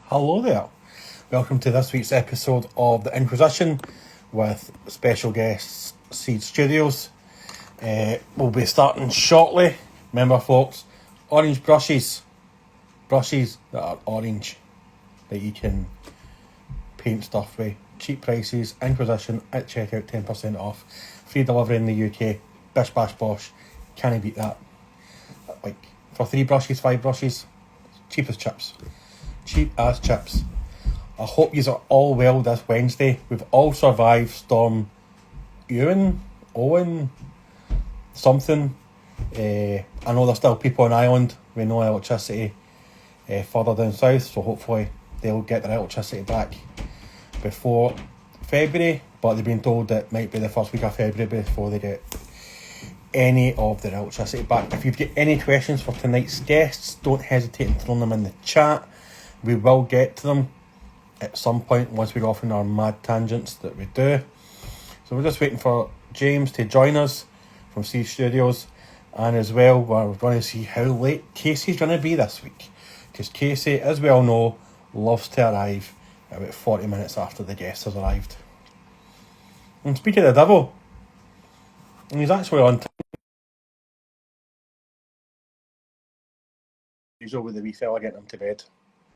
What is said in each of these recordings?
Hello there. Welcome to this week's episode of The Inquisition with special guests Siegestudios. We'll be starting shortly. Remember, folks, orange brushes. Brushes that are orange that you can paint stuff with. Cheap prices. Inquisition at checkout, 10% off. Free delivery in the UK. Bish bash bosh. Can't you beat that? Like, for 3 brushes, 5 brushes, cheap as chips. Cheap as chips. I hope you are all well this Wednesday. We've all survived Storm Owen, something. I know there's still people on island with no electricity further down south, so hopefully they'll get their electricity back before February, but they've been told that it might be the first week of February before they get any of their electricity back. If you've got any questions for tonight's guests, don't hesitate to throw them in the chat. We will get to them at some point once we go off on our mad tangents that we do. So we're just waiting for James to join us from Siegestudios, and as well we're going to see how late Casey's going to be this week, because Casey, as we all know, loves to arrive about 40 minutes after the guest has arrived. And speaking of the devil, he's actually on time. Usual with the wee fella getting him to bed.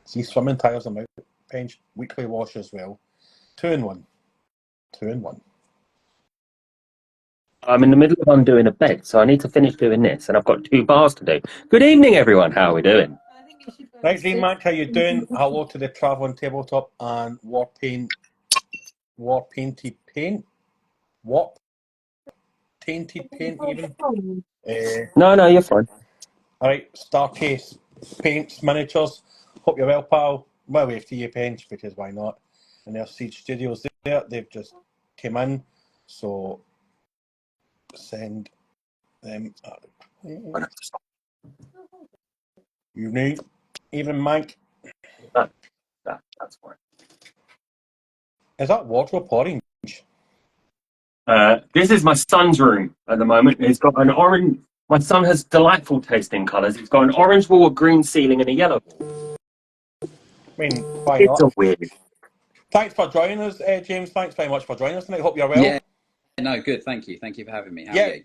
See, swimming tires them out, bench, weekly wash as well. 2 in 1. 2 in 1. I'm in the middle of undoing a bed, so I need to finish doing this, and I've got 2 bars to do. Good evening, everyone. How are we doing? Right, Mac, how you doing? Hello to the Travelling Tabletop and War Painted Paint. Warp Tainted Paint, even. No, you're fine. All right, Starcase Paints Miniatures. Hope you're well, pal. Well, wave to your bench, because why not? And there's Siegestudios there. They've just came in, so send them up. You need even Mike. That's fine. Is that wardrobe orange? This is my son's room at the moment. It's got an orange. My son has delightful tasting colours. It's got an orange wall, a green ceiling, and a yellow wall. I mean, why It's not? a weird. Thanks for joining us, James. Thanks very much for joining us tonight. Hope you're well. Yeah, no, good. Thank you. Thank you for having me. How are you?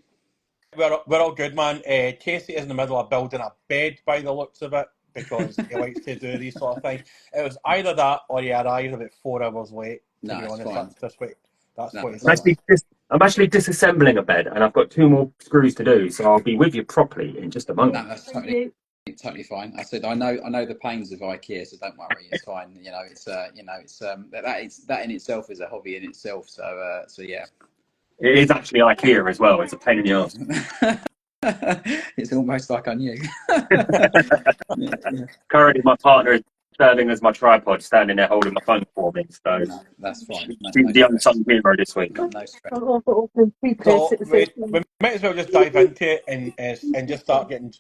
We're all good, man. Casey is in the middle of building a bed by the looks of it, because he likes to do these sort of things. It was either that or he arrived about 4 hours late. To be honest, fine. That's what it's I'm actually disassembling a bed, and I've got 2 more screws to do, so I'll be with you properly in just a moment. No, that's totally fine. I said I know the pains of IKEA, so don't worry, it's fine. That in itself is a hobby in itself. So yeah. It is actually IKEA as well. It's a pain in the arse. It's almost like I knew. Yeah. Currently, my partner is serving as my tripod, standing there holding my phone for me. So no, that's fine. She's the unsung hero this week. No stress. So we might as well just dive into it and just start getting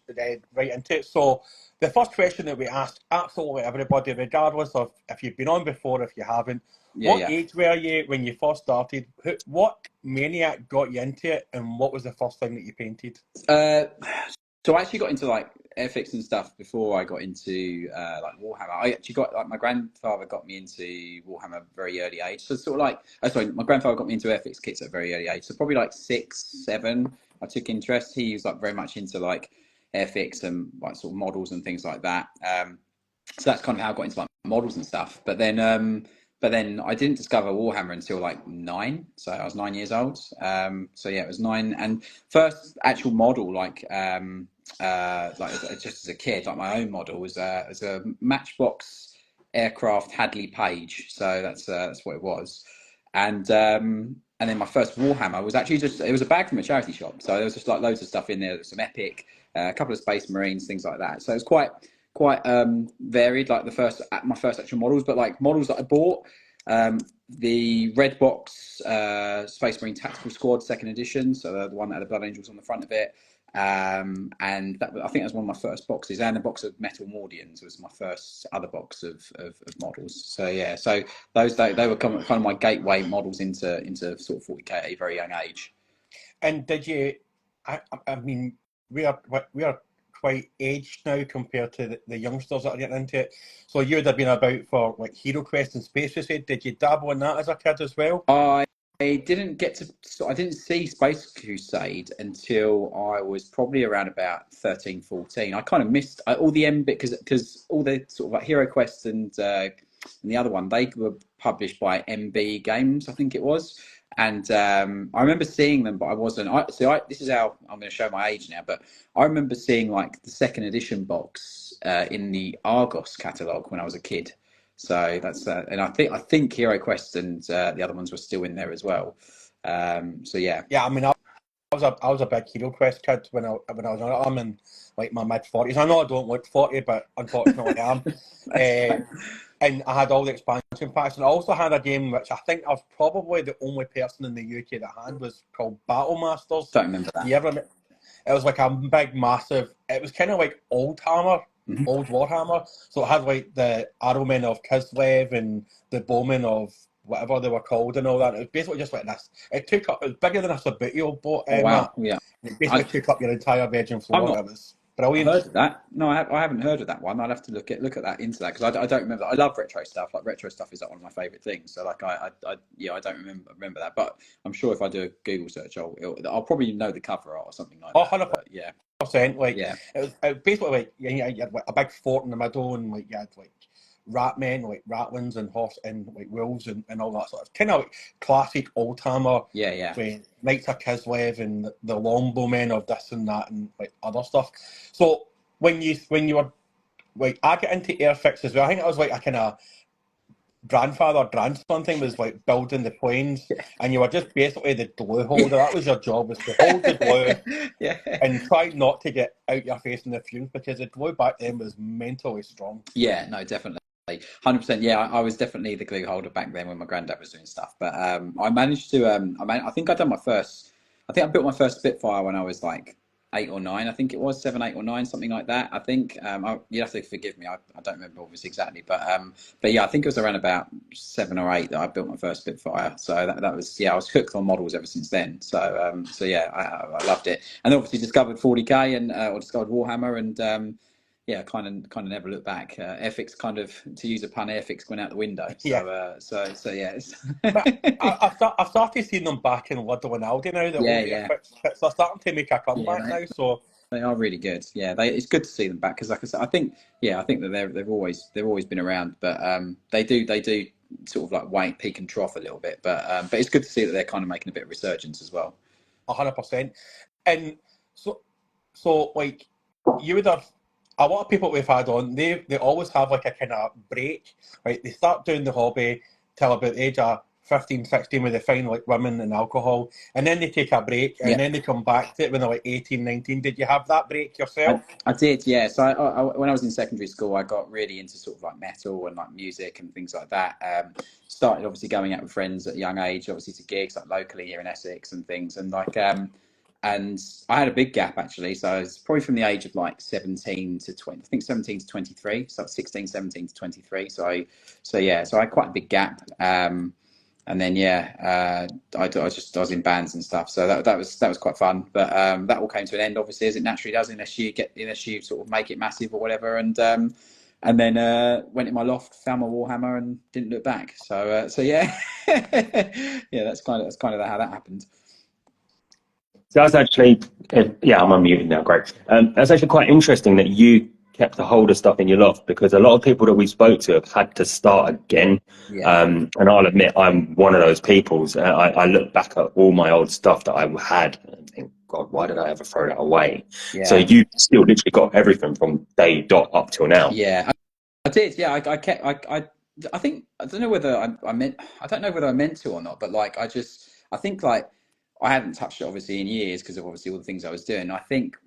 right into it. So the first question that we ask absolutely everybody, regardless of if you've been on before, if you haven't, what age were you when you first started? What maniac got you into it, and what was the first thing that you painted? So I actually got into like FX and stuff before I got into like Warhammer. I actually got my grandfather got me into Warhammer at a very early age. So sort of like, my grandfather got me into FX kits at a very early age. So probably like 6, 7, I took interest. He was like very much into like FX and like sort of models and things like that. So that's kind of how I got into like models and stuff. But then I didn't discover Warhammer until like 9. So I was 9 years old. So yeah, it was 9. And first actual model, like just as a kid, like my own model was a Matchbox aircraft Hadley Page. So that's what it was. And then my first Warhammer was actually it was a bag from a charity shop. So there was just like loads of stuff in there. There was some Epic, a couple of Space Marines, things like that. So it was quite varied, like my first actual models, but like models that I bought, the red box Space Marine Tactical Squad 2nd edition, so the one that had the Blood Angels on the front of it, and that, I think that was one of my first boxes, and a box of Metal Mordians was my first other box of models. So yeah, so those they were kind of my gateway models into sort of 40k at a very young age. And did you? I mean, we are quite aged now compared to the youngsters that are getting into it. So you would have been about for like Hero Quest and Space Crusade. Did you dabble in that as a kid as well? I didn't get to, so I didn't see Space Crusade until I was probably around about 13, 14. I kind of missed all the M bit because all the sort of like Hero Quest and the other one, they were published by MB Games, I think it was. And I remember seeing them, but I wasn't. This is how I'm going to show my age now. But I remember seeing like the second edition box in the Argos catalogue when I was a kid. So that's and I think Hero Quest and the other ones were still in there as well. So yeah. Yeah, I mean, I was a big Hero Quest kid when I was young. I'm in like my mid-40s. I know I don't look 40, but unfortunately I am. And I had all the expansion packs, and I also had a game which I think I was probably the only person in the UK that had, was called Battle Masters. Don't remember that. You ever? It was like a big, massive. It was kind of like old Hammer, old Warhammer. So it had like the Arrowmen of Kislev and the Bowmen of whatever they were called and all that. It was basically just like this. It was bigger than a Subbuteo boat. Wow, yeah. It basically took up your entire bedroom floor. It was brilliant. Heard of that? No, I haven't heard of that one. I'll have to look at that into that because I don't remember. I love retro stuff. Like retro stuff is like one of my favorite things. So like I don't remember that. But I'm sure if I do a Google search, I'll probably know the cover art or something like that. 100%. But, yeah. Like Yeah. it was basically like you had like a big fort in the middle, and like you had like ratmen, like ratlins and horse and like wolves and all that sort of kind of like classic old Hammer. Yeah. With Knights of Kislev and the longbowmen of this and that and like other stuff. So when you were like, I get into Airfix as well. I think it was like a kind of grandson thing, was like building the planes, and you were just basically the glue holder. That was your job, was to hold the glue and try not to get out your face in the fumes, because the glue back then was mentally strong. Yeah, no, definitely. 100%. Yeah, I was definitely the glue holder back then when my granddad was doing stuff. But I managed to. I think I built my first Spitfire when I was like 8 or 9. I think it was 7, 8 or 9, something like that. I think you have to forgive me. I don't remember obviously exactly, but yeah, I think it was around about 7 or 8 that I built my first Spitfire. So that was, I was hooked on models ever since then. So yeah, I loved it, and obviously discovered 40k and or discovered Warhammer and. Yeah, kind of never looked back. Airfix kind of, to use a pun, Airfix went out the window. So, so yeah. I've started seeing them back in Lidl and Aldi now. Airfix kits are starting to make a comeback now. So they are really good. Yeah, it's good to see them back because, like I said, I think that they've always been around, but they do sort of like peak and trough a little bit. But it's good to see that they're kind of making a bit of resurgence as well. 100%. And so like you would have. A lot of people we've had on, they always have like a kind of break, right? They start doing the hobby till about the age of 15, 16 when they find like women and alcohol, and then they take a break, and then they come back to it when they're like 18, 19. Did you have that break yourself? I did, yeah. So I when I was in secondary school, I got really into sort of like metal and like music and things like that. Started obviously going out with friends at a young age, obviously to gigs like locally here in Essex and things, and like and I had a big gap actually. So I was probably from the age of like 17 to 20, I think 17 to 23. So 16, 17 to 23. So I had quite a big gap. And then I was in bands and stuff. So that was quite fun. But that all came to an end, obviously, as it naturally does, unless you sort of make it massive or whatever. And then went in my loft, found my Warhammer, and didn't look back. So yeah, yeah, that's kind of how that happened. So that's actually, I'm unmuted now, great. That's actually quite interesting that you kept a hold of stuff in your loft, because a lot of people that we spoke to have had to start again. Yeah. And I'll admit, I'm one of those people. I look back at all my old stuff that I had and think, God, why did I ever throw that away? Yeah. So you still literally got everything from day dot up till now. Yeah, I did. Yeah, I kept, I think, I don't know whether I meant to or not, but like, I think like, I hadn't touched it obviously in years because of obviously all the things I was doing. I think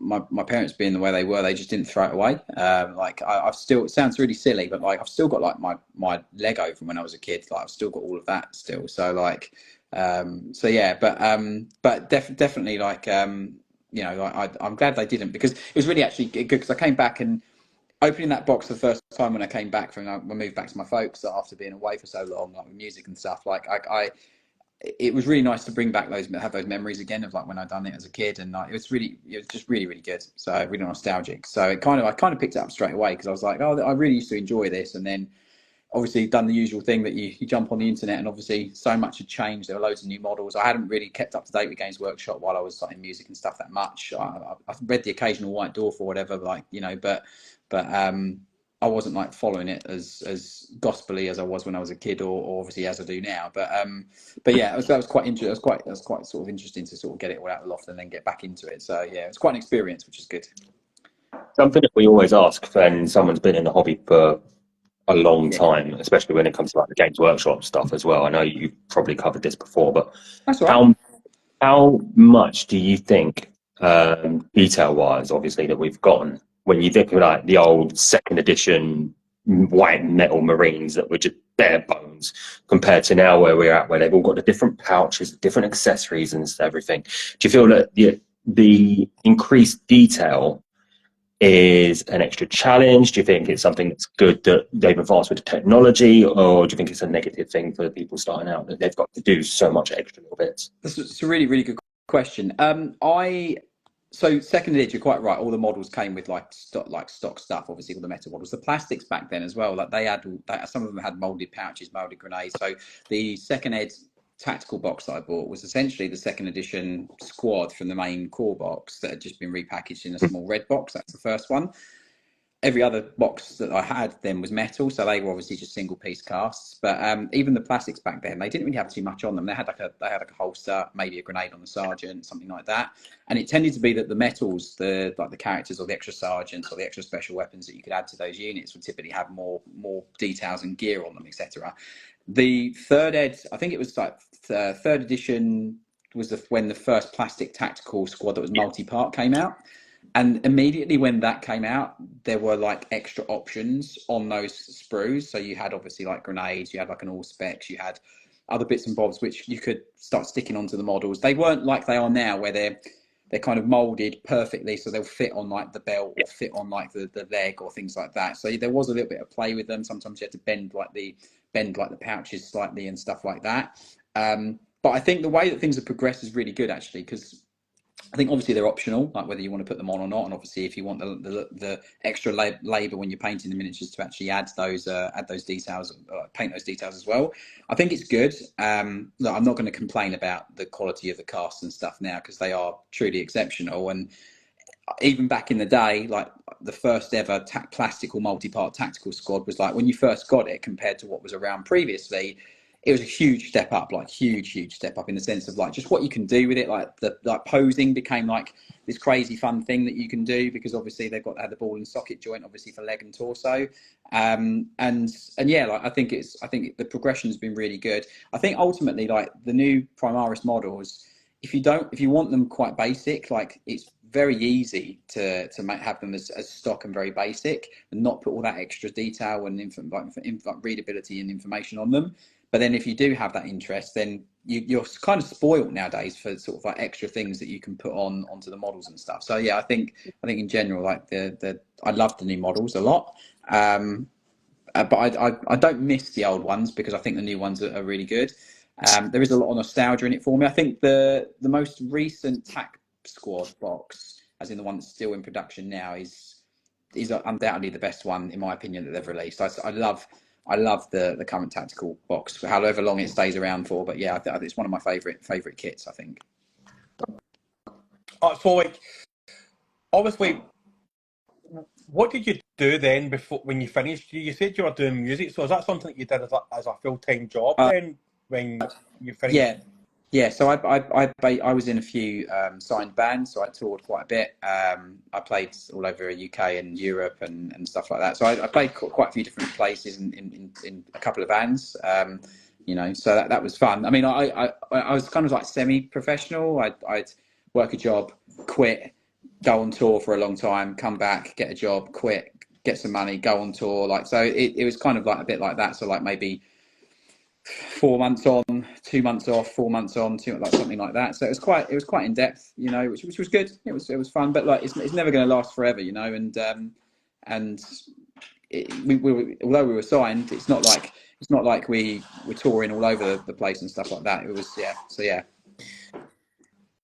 my parents being the way they were, they just didn't throw it away. Like I've still, it sounds really silly, but like I've still got like my Lego from when I was a kid. Like I've still got all of that still. So like, so yeah, but definitely like, you know, like I'm glad they didn't, because it was really actually good, because I came back and opening that box the first time when I came back I moved back to my folks after being away for so long, like with music and stuff. Like it was really nice to bring back have those memories again of like when I'd done it as a kid, and like, it was just really, really good. So really nostalgic. So I kind of picked it up straight away because I was like, oh, I really used to enjoy this. And then obviously done the usual thing that you jump on the internet, and obviously so much had changed. There were loads of new models. I hadn't really kept up to date with Games Workshop while I was like in music and stuff that much. I read the occasional White Dwarf or whatever, like, you know, but I wasn't like following it as gospelly as I was when I was a kid, or obviously as I do now. But yeah, that was quite interesting. That was quite sort of interesting to sort of get it all out of the loft and then get back into it. So yeah, it's quite an experience, which is good. Something that we always ask when someone's been in the hobby for a long time, especially when it comes to like the Games Workshop stuff as well. I know you've probably covered this before, but that's all right. How much do you think, detail-wise, obviously, that we've gotten when you think of like the old second edition white metal Marines that were just bare bones compared to now where we're at, where they've all got the different pouches, different accessories and everything? Do you feel that the increased detail is an extra challenge? Do you think it's something that's good that they've advanced with the technology, or do you think it's a negative thing for the people starting out that they've got to do so much extra little bits? That's a really, really good question. So second edition, you're quite right. All the models came with like stock stuff. Obviously, all the metal models. The plastics back then as well. Like some of them had molded pouches, molded grenades. So the second ed tactical box that I bought was essentially the second edition squad from the main core box that had just been repackaged in a small red box. That's the first one. Every other box that I had then was metal, so they were obviously just single piece casts. But even the plastics back then, they didn't really have too much on them. They had like a holster, maybe a grenade on the sergeant, something like that. And it tended to be that the metals, the characters or the extra sergeants or the extra special weapons that you could add to those units would typically have more details and gear on them, etc. The third ed, I think it was like third edition was when the first plastic tactical squad that was multi-part came out. And immediately when that came out, there were like extra options on those sprues. So you had obviously like grenades, you had like an all specs, you had other bits and bobs which you could start sticking onto the models. They weren't like they are now, where they're kind of molded perfectly, so they'll fit on like the belt or fit on like the leg or things like that. So there was a little bit of play with them. Sometimes you had to bend like the pouches slightly and stuff like that. But I think the way that things have progressed is really good, actually, because I think obviously they're optional, like whether you want to put them on or not, and obviously if you want the extra labour when you're painting the miniatures to actually add those details, paint those details as well. I think it's good. Look, I'm not going to complain about the quality of the casts and stuff now, because they are truly exceptional. And even back in the day, like the first ever plastic or multi-part tactical squad was like, when you first got it compared to what was around previously, it was a huge step up, like huge step up in the sense of like just what you can do with it. Like like posing became like this crazy fun thing that you can do, because obviously they've got to have the ball and socket joint, obviously for leg and torso. And yeah, like I think the progression has been really good. I think ultimately, like the new Primaris models, if you want them quite basic, like it's very easy to have them as stock and very basic, and not put all that extra detail and readability and information on them. But then if you do have that interest, then you're kind of spoiled nowadays for sort of like extra things that you can put onto the models and stuff. So yeah, I think in general, like I love the new models a lot. But I don't miss the old ones, because I think the new ones are really good. There is a lot of nostalgia in it for me. I think the most recent TAC Squad box, as in the one that's still in production now, is undoubtedly the best one in my opinion that they've released. I love the current tactical box, for however long it stays around for. But yeah, it's one of my favorite kits, I think. So like, obviously, what did you do then before when you finished? You said you were doing music, so is that something that you did as a full-time job then when you finished? Yeah. So I was in a few signed bands, so I toured quite a bit. I played all over UK and Europe and stuff like that. So I played quite a few different places in a couple of bands. So that was fun. I mean, I was kind of like semi-professional. I'd work a job, quit, go on tour for a long time, come back, get a job, quit, get some money, go on tour. Like, so it was kind of like a bit like that. So like maybe 4 months on, 2 months off, 4 months on, like something like that. So it was quite in depth, which was good. It was fun, but like it's never going to last forever, and although we were signed, it's not like we were touring all over the place and stuff like that. It was So yeah.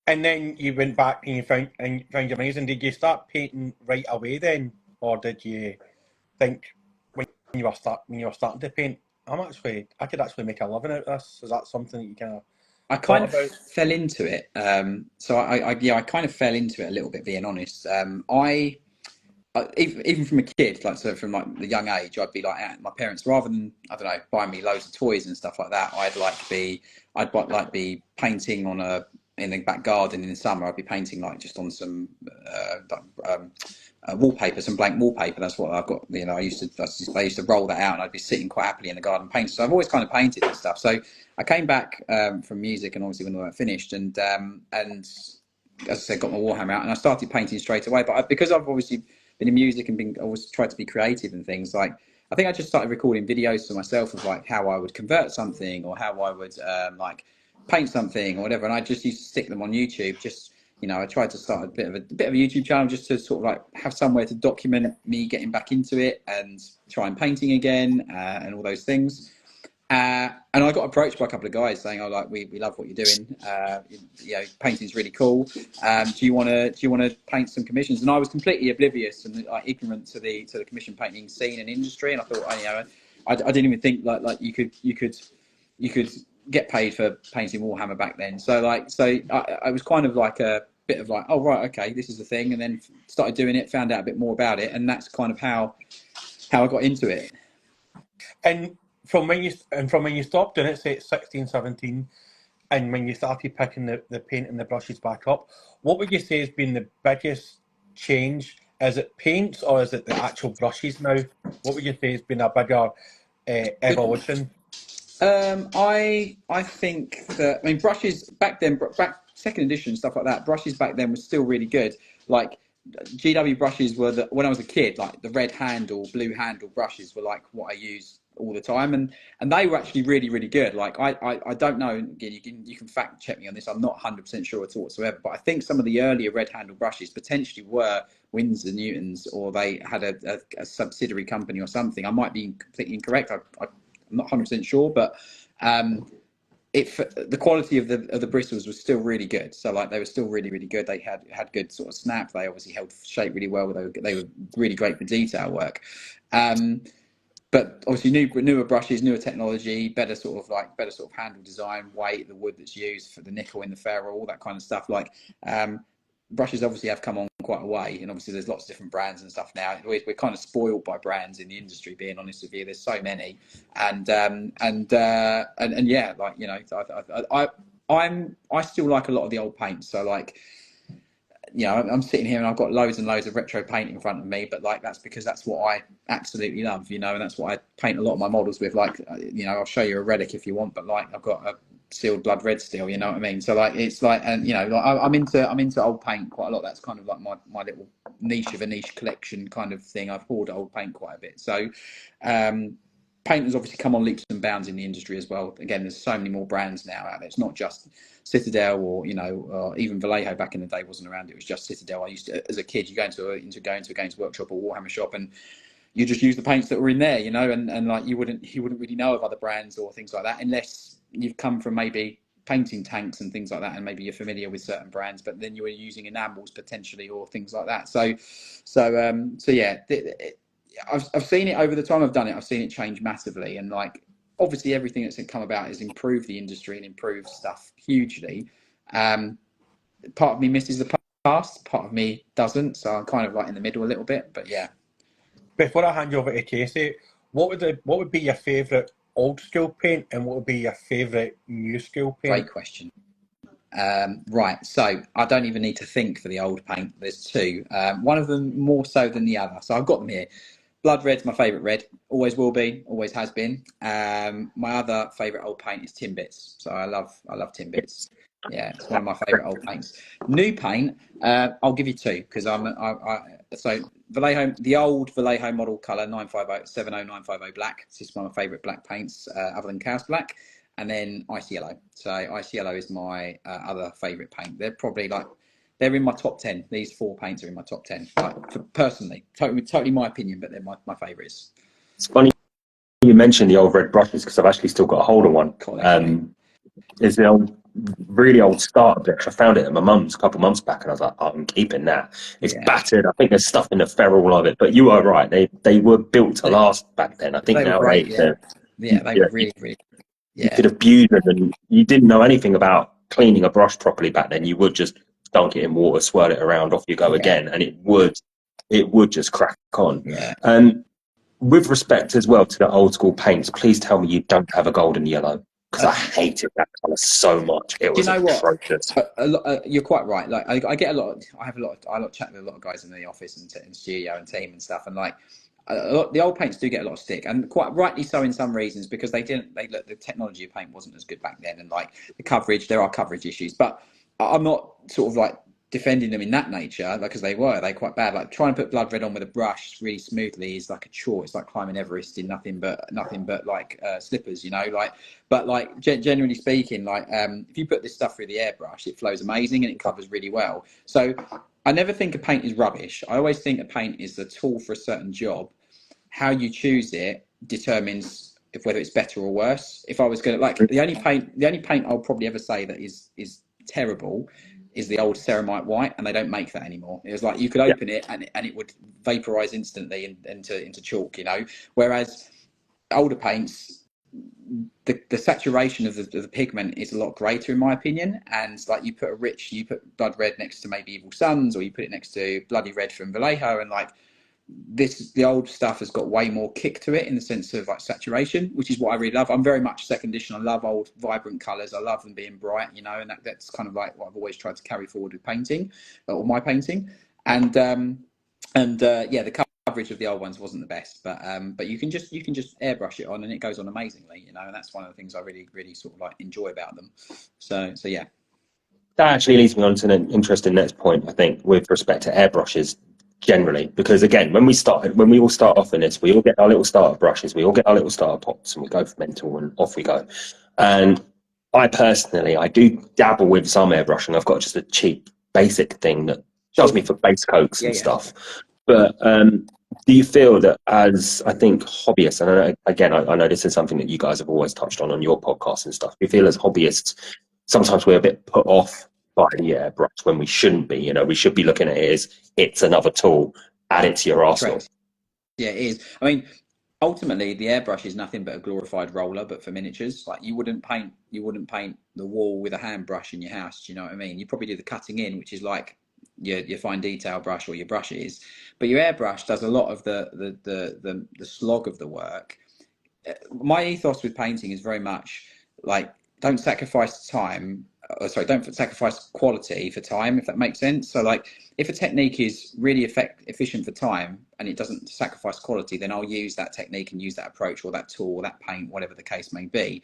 And then you went back and you found your amazing. Did you start painting right away then, or did you think when you were starting to paint, I could actually make a living out of this? Is that something that you kind of I thought kind of about? fell into it. So I kind of fell into it a little bit, being honest. Even from a kid, like so from like the young age, I'd be like my parents, rather than, I don't know, buying me loads of toys and stuff like that. I'd like be painting in the back garden in the summer. I'd be painting like just on some wallpaper, some blank wallpaper. That's what I've got. I used to roll that out, and I'd be sitting quite happily in the garden painting. So I've always kind of painted and stuff. So I came back from music, and obviously when I finished, and as I said, got my Warhammer out, and I started painting straight away. But because I've obviously been in music and always tried to be creative and things, like I think I just started recording videos for myself of like how I would convert something, or how I would like paint something or whatever, and I just used to stick them on YouTube. Just I tried to start a bit of a YouTube channel just to sort of like have somewhere to document me getting back into it and trying painting again and all those things. And I got approached by a couple of guys saying, "Oh, like we love what you're doing. Painting's really cool. Do you want to paint some commissions?" And I was completely oblivious and like ignorant to the commission painting scene and industry. And I thought, I didn't even think like you could get paid for painting Warhammer back then. So I was kind of like a bit of like, oh right, okay, this is the thing. And then started doing it, found out a bit more about it, and that's kind of how I got into it. And from when you stopped doing it, say it's 16, 17, and when you started picking the paint and the brushes back up, what would you say has been the biggest change? Is it paints or is it the actual brushes now? What would you say has been a bigger evolution? I think that, I mean, brushes back then, back second edition stuff like that, brushes back then was still really good. Like GW brushes were when I was a kid, like the red handle, blue handle brushes were like what I used all the time, and they were actually really, really good. Like I don't know, again, you can fact check me on this. I'm not 100% sure at all whatsoever, but I think some of the earlier red handle brushes potentially were Winsor Newtons, or they had a subsidiary company or something. I might be completely incorrect. I'm not 100% sure, but the quality of the bristles was still really good. So like they were still really, really good. They had good sort of snap. They obviously held shape really well. They were really great for detail work. But obviously newer brushes, newer technology, better sort of handle design, weight, the wood that's used for the nickel in the ferrule, all that kind of stuff. Like brushes obviously have come on quite a way, and obviously there's lots of different brands and stuff now. We're kind of spoiled by brands in the industry, being honest with you. There's so many, and yeah, like I still like a lot of the old paints. So like, I'm sitting here and I've got loads and loads of retro paint in front of me, but like that's because that's what I absolutely love, and that's what I paint a lot of my models with. Like, I'll show you a relic if you want, but like I've got a sealed blood red steel, you know what I mean? So like it's like, and like I'm into old paint quite a lot. That's kind of like my little niche of a niche collection kind of thing. I've hoarded old paint quite a bit. So paint has obviously come on leaps and bounds in the industry as well. Again, there's so many more brands now out there. It's not just Citadel or even Vallejo back in the day wasn't around. It was just Citadel. I used to, as a kid, you go into a Games Workshop or Warhammer shop, and you just use the paints that were in there, and like you wouldn't really know of other brands or things like that unless you've come from maybe painting tanks and things like that, and maybe you're familiar with certain brands, but then you were using enamels potentially or things like that. So yeah. I've seen it over the time I've done it. I've seen it change massively, and like obviously everything that's come about has improved the industry and improved stuff hugely. Part of me misses the past, part of me doesn't, so I'm kind of like in the middle a little bit. But yeah. Before I hand you over to Casey, what would be your favourite old school paint, and what would be your favourite new school paint? Great question. Right, so I don't even need to think for the old paint. There's two. One of them more so than the other. So I've got them here. Blood red's my favourite red. Always will be. Always has been. My other favourite old paint is Timbits. So I love Timbits. Yeah, it's one of my favourite old paints. New paint, I'll give you two because so Vallejo, the old Vallejo model colour 70950 black. This is one of my favourite black paints, other than Chaos Black. And then Ice Yellow. So Ice Yellow is my other favourite paint. They're probably like they're in my top 10. These 4 paints are in my top 10. Like, personally, totally my opinion, but they're my favourites. It's funny you mentioned the old red brushes because I've actually still got a hold of one. It's the old, really old starter brush. I found it at my mum's a couple of months back, and I was like, oh, I'm keeping that. It's battered. I think there's stuff in the ferrule of it, but you are right. They were built to last back then. I think they were nowadays, great, they were really, really. You could abuse them, and you didn't know anything about cleaning a brush properly back then. You would just dunk it in water, swirl it around, off you go again, and it would just crack on. With respect as well to the old school paints, please tell me you don't have a golden yellow, because I hated that colour so much. It was atrocious. You're quite right. Like I get a lot. I chat with a lot of guys in the office and studio and team and stuff, and like the old paints do get a lot of stick, and quite rightly so in some reasons, because the technology of paint wasn't as good back then, and like the coverage, there are coverage issues, but I'm not sort of like defending them in that nature, because they're quite bad. Like trying to put blood red on with a brush really smoothly is like a chore. It's like climbing Everest in nothing but like slippers, you know. Like, but like generally speaking, like if you put this stuff through the airbrush, it flows amazing and it covers really well. So I never think a paint is rubbish. I always think a paint is the tool for a certain job. How you choose it determines whether it's better or worse. If I was going to, like, the only paint I'll probably ever say that is terrible is the old ceramite white, and they don't make that anymore. It was like you could open it and it would vaporize instantly into chalk, you know. Whereas older paints, the saturation of the pigment is a lot greater in my opinion, and like you put blood red next to maybe Evil Sons, or you put it next to bloody red from Vallejo, and like the old stuff has got way more kick to it in the sense of like saturation, which is what I really love. I'm very much second edition. I love old vibrant colors. I love them being bright, you know, and that's kind of like what I've always tried to carry forward with painting, or my painting. And the coverage of the old ones wasn't the best, but you can just airbrush it on and it goes on amazingly, you know, and that's one of the things I really, really sort of like enjoy about them. So yeah. That actually leads me on to an interesting next point, I think, with respect to airbrushes generally, because again, when we all start off in this, we all get our little starter brushes, we all get our little starter pots, and we go for mental, and off we go. And I do dabble with some airbrushing. I've got just a cheap basic thing that does me for base coats and stuff. But do you feel that, as I think hobbyists, and again, I know this is something that you guys have always touched on your podcast and stuff, do you feel as hobbyists sometimes we're a bit put off by the airbrush when we shouldn't be? You know, we should be looking at it as it's another tool, add it to your arsenal. Yeah, it is. I mean, ultimately the airbrush is nothing but a glorified roller, but for miniatures. Like you wouldn't paint the wall with a hand brush in your house, do you know what I mean? You probably do the cutting in, which is like your fine detail brush or your brushes, but your airbrush does a lot of the slog of the work. My ethos with painting is very much like, don't sacrifice quality for time, if that makes sense. So like if a technique is really efficient for time and it doesn't sacrifice quality, then I'll use that technique and use that approach or that tool or that paint, whatever the case may be.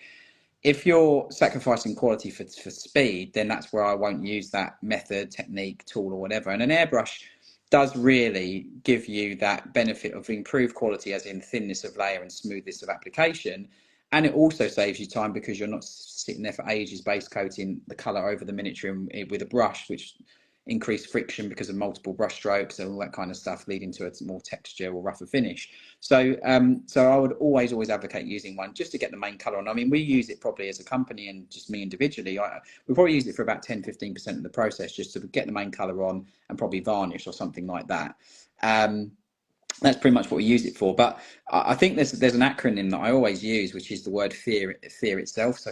If you're sacrificing quality for speed, then that's where I won't use that method, technique, tool, or whatever. And an airbrush does really give you that benefit of improved quality, as in thinness of layer and smoothness of application. And it also saves you time because you're not sitting there for ages base coating the color over the miniature with a brush, which increased friction because of multiple brush strokes and all that kind of stuff, leading to a more texture or rougher finish. So I would always advocate using one just to get the main color on. I mean, we use it probably as a company and just me individually. We probably use it for about 10-15% of the process just to get the main color on and probably varnish or something like that. That's pretty much what we use it for. But I think there's an acronym that I always use, which is the word fear itself. So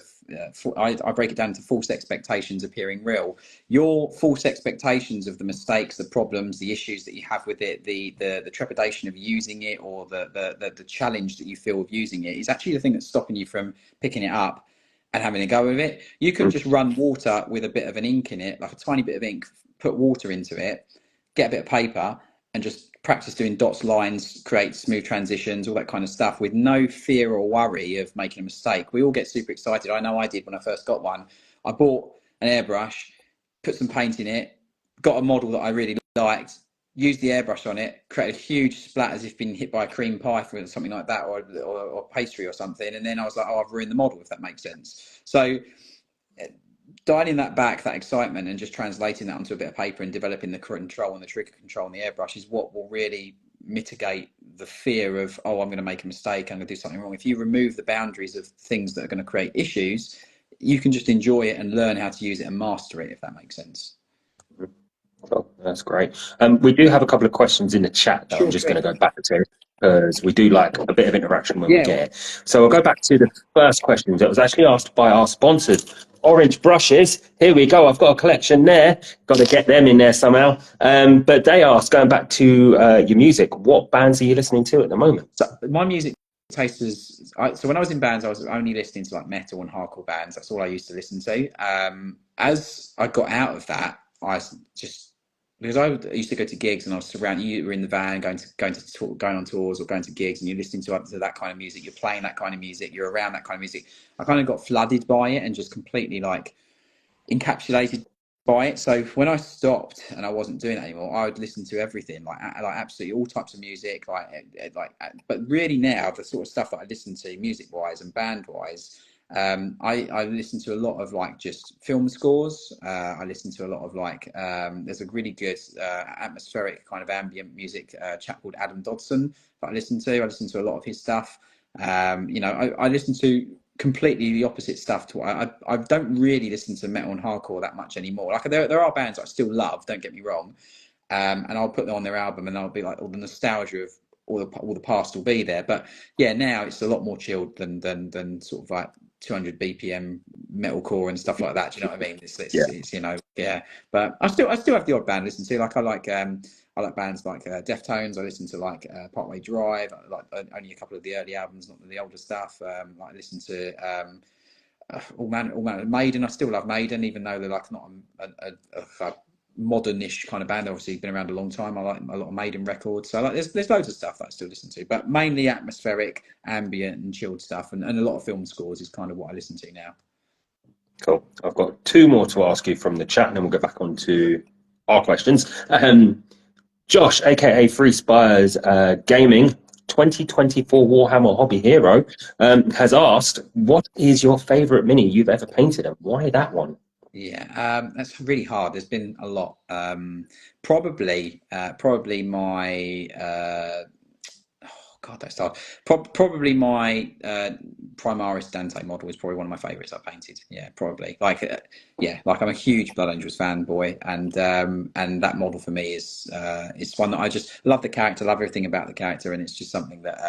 I break it down to false expectations appearing real. Your false expectations of the mistakes, the problems, the issues that you have with it, the trepidation of using it, or the challenge that you feel of using it, is actually the thing that's stopping you from picking it up and having a go with it. You could just run water with a bit of an ink in it, like a tiny bit of ink, put water into it, get a bit of paper, and just practice doing dots, lines, create smooth transitions, all that kind of stuff, with no fear or worry of making a mistake. We all get super excited. I know I did when I first got one. I bought an airbrush, put some paint in it, got a model that I really liked, used the airbrush on it, created a huge splat as if been hit by a cream pie or something like that, or pastry or something. And then I was like, oh, I've ruined the model, if that makes sense. So dialing that back, that excitement, and just translating that onto a bit of paper and developing the control and the trigger control and the airbrush is what will really mitigate the fear of, oh, I'm going to make a mistake, I'm going to do something wrong. If you remove the boundaries of things that are going to create issues, you can just enjoy it and learn how to use it and master it, if that makes sense. Oh, that's great. We do have a couple of questions in the chat that I'm just going to go back to, because we do like a bit of interaction when we get it. So I'll go back to the first question that was actually asked by our sponsors. Orange brushes. Here we go. I've got a collection there. Got to get them in there somehow. But they asked, going back to your music, what bands are you listening to at the moment? So my music taste is, so when I was in bands, I was only listening to like metal and hardcore bands. That's all I used to listen to. As I got out of that, I just, because I used to go to gigs and I was surrounded, you were in the van going on tours or going to gigs, and you're listening to that kind of music, you're playing that kind of music, you're around that kind of music. I kind of got flooded by it and just completely like encapsulated by it. So when I stopped and I wasn't doing that anymore, I would listen to everything, like absolutely all types of music, but really now the sort of stuff that I listen to music wise and band wise, I listen to a lot of like just film scores. I listen to a lot of like there's a really good atmospheric kind of ambient music chap called Adam Dodson that I listen to. I listen to a lot of his stuff. I listen to completely the opposite stuff to I don't really listen to metal and hardcore that much anymore. Like there are bands I still love, don't get me wrong, and I'll put them on their album and I'll be like, all the nostalgia of all the past will be there. But yeah, now it's a lot more chilled than sort of like 200 BPM metalcore and stuff like that. Do you know what I mean? It's But I still have the odd band to listen to. Like I like bands like Deftones. I listen to like Parkway Drive. I like only a couple of the early albums, not the older stuff. I listen to all manner of Maiden. I still love Maiden, even though they're like not a modernish kind of band. Obviously, been around a long time. I like a lot of Maiden records. So like, there's loads of stuff that I still listen to, but mainly atmospheric, ambient, and chilled stuff, and a lot of film scores is kind of what I listen to now. Cool. I've got two more to ask you from the chat, and then we'll go back on to our questions. Josh, aka Free Spires Gaming, 2024 Warhammer Hobby Hero, has asked, what is your favourite mini you've ever painted, and why that one? Yeah, that's really hard. There's been a lot. Probably my God, that's hard. Probably my Primaris Dante model is probably one of my favourites I painted. Yeah, probably. Like I'm a huge Blood Angels fanboy, and that model for me is one that I just love the character, love everything about the character, and it's just something that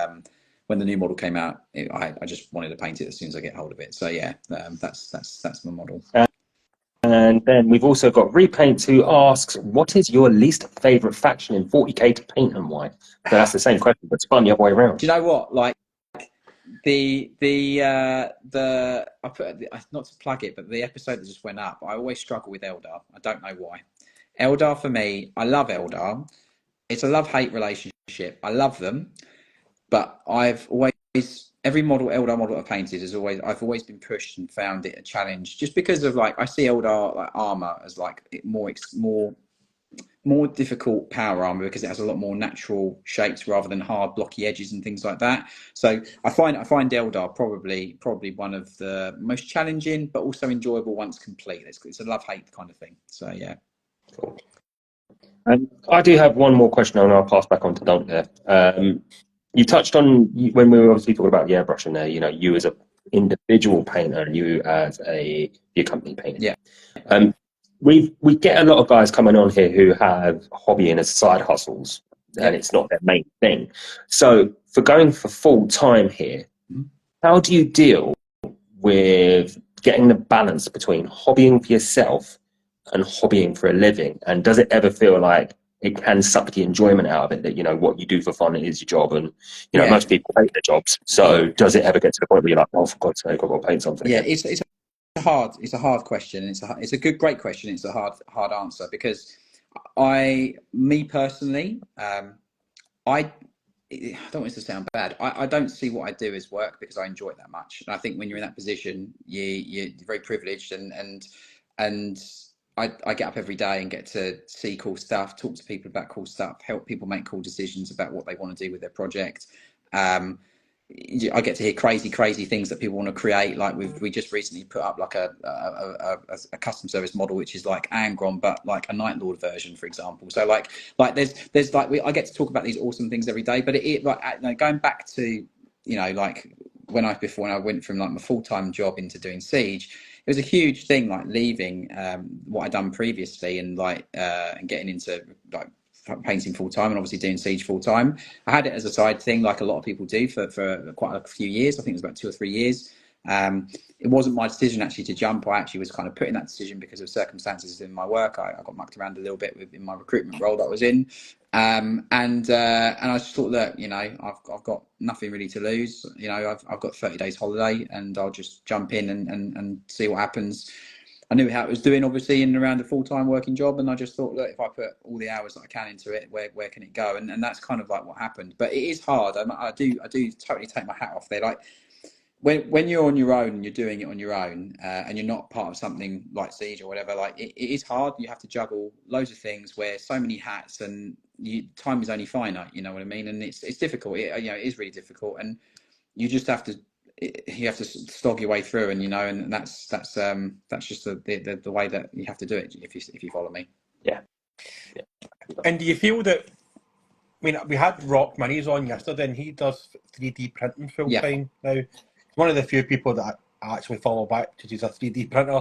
when the new model came out, I just wanted to paint it as soon as I get hold of it. So yeah, that's my model. And then we've also got Repaint, who asks, what is your least favourite faction in 40k to paint and why? So that's the same question, but spun the other way around. Do you know what? Like I put, not to plug it, but the episode that just went up, I always struggle with Eldar. I don't know why. Eldar for me, I love Eldar. It's a love-hate relationship. I love them, but I've always every Eldar model I've painted I've always been pushed and found it a challenge, just because of like I see Eldar like armor as like more difficult power armor because it has a lot more natural shapes rather than hard blocky edges and things like that. So I find Eldar probably one of the most challenging but also enjoyable once complete. It's a love-hate kind of thing. So yeah. Cool. I do have one more question, and I'll pass back on to Dunk there. You touched on when we were obviously talking about the airbrushing there, you as an individual painter and you as your company painter. Yeah. We get a lot of guys coming on here who have hobbying as side hustles, and it's not their main thing. So for going for full time here, how do you deal with getting the balance between hobbying for yourself and hobbying for a living? And does it ever feel like it can suck the enjoyment out of it, that what you do for fun is your job, and most people hate their jobs? So does it ever get to the point where you're like, oh, for God's sake, I've got to paint something again? It's a hard question. It's a great question. It's a hard answer because me personally, I don't want it to sound bad. I don't see what I do as work because I enjoy it that much. And I think when you're in that position, you're very privileged, and I get up every day and get to see cool stuff, talk to people about cool stuff, help people make cool decisions about what they want to do with their project. I get to hear crazy things that people want to create. Like we just recently put up like a custom service model, which is like Angron, but like a Night Lord version, for example. So like there's like I get to talk about these awesome things every day. But it like, you know, going back to, you know, like when I went from like my full-time job into doing Siege, it was a huge thing, like leaving what I'd done previously and like and getting into like painting full time and obviously doing Siege full time. I had it as a side thing, like a lot of people do, for quite a few years. I think it was about 2 or 3 years. It wasn't my decision actually to jump. I actually was kind of put in that decision because of circumstances in my work. I got mucked around a little bit in my recruitment role that I was in. And I just thought that, you know, I've got nothing really to lose. You know, I've got 30 days holiday and I'll just jump in and see what happens. I knew how it was doing, obviously, in and around a full-time working job, and I just thought, look, if I put all the hours that I can into it, where can it go? And that's kind of like what happened. But it is hard. I do totally take my hat off there. Like when you're on your own and you're doing it on your own, and you're not part of something like Siege or whatever, like it is hard. You have to juggle loads of things, wear so many hats, and time is only finite. You know what I mean? And it's difficult. You know, it is really difficult, and you just have to slog your way through, and you know, and that's just the way that you have to do it, if you follow me. Yeah. And do you feel that, I mean, we had Rock Minis on yesterday, and he does 3D printing full time now. He's one of the few people that I actually follow back because he's a 3D printer.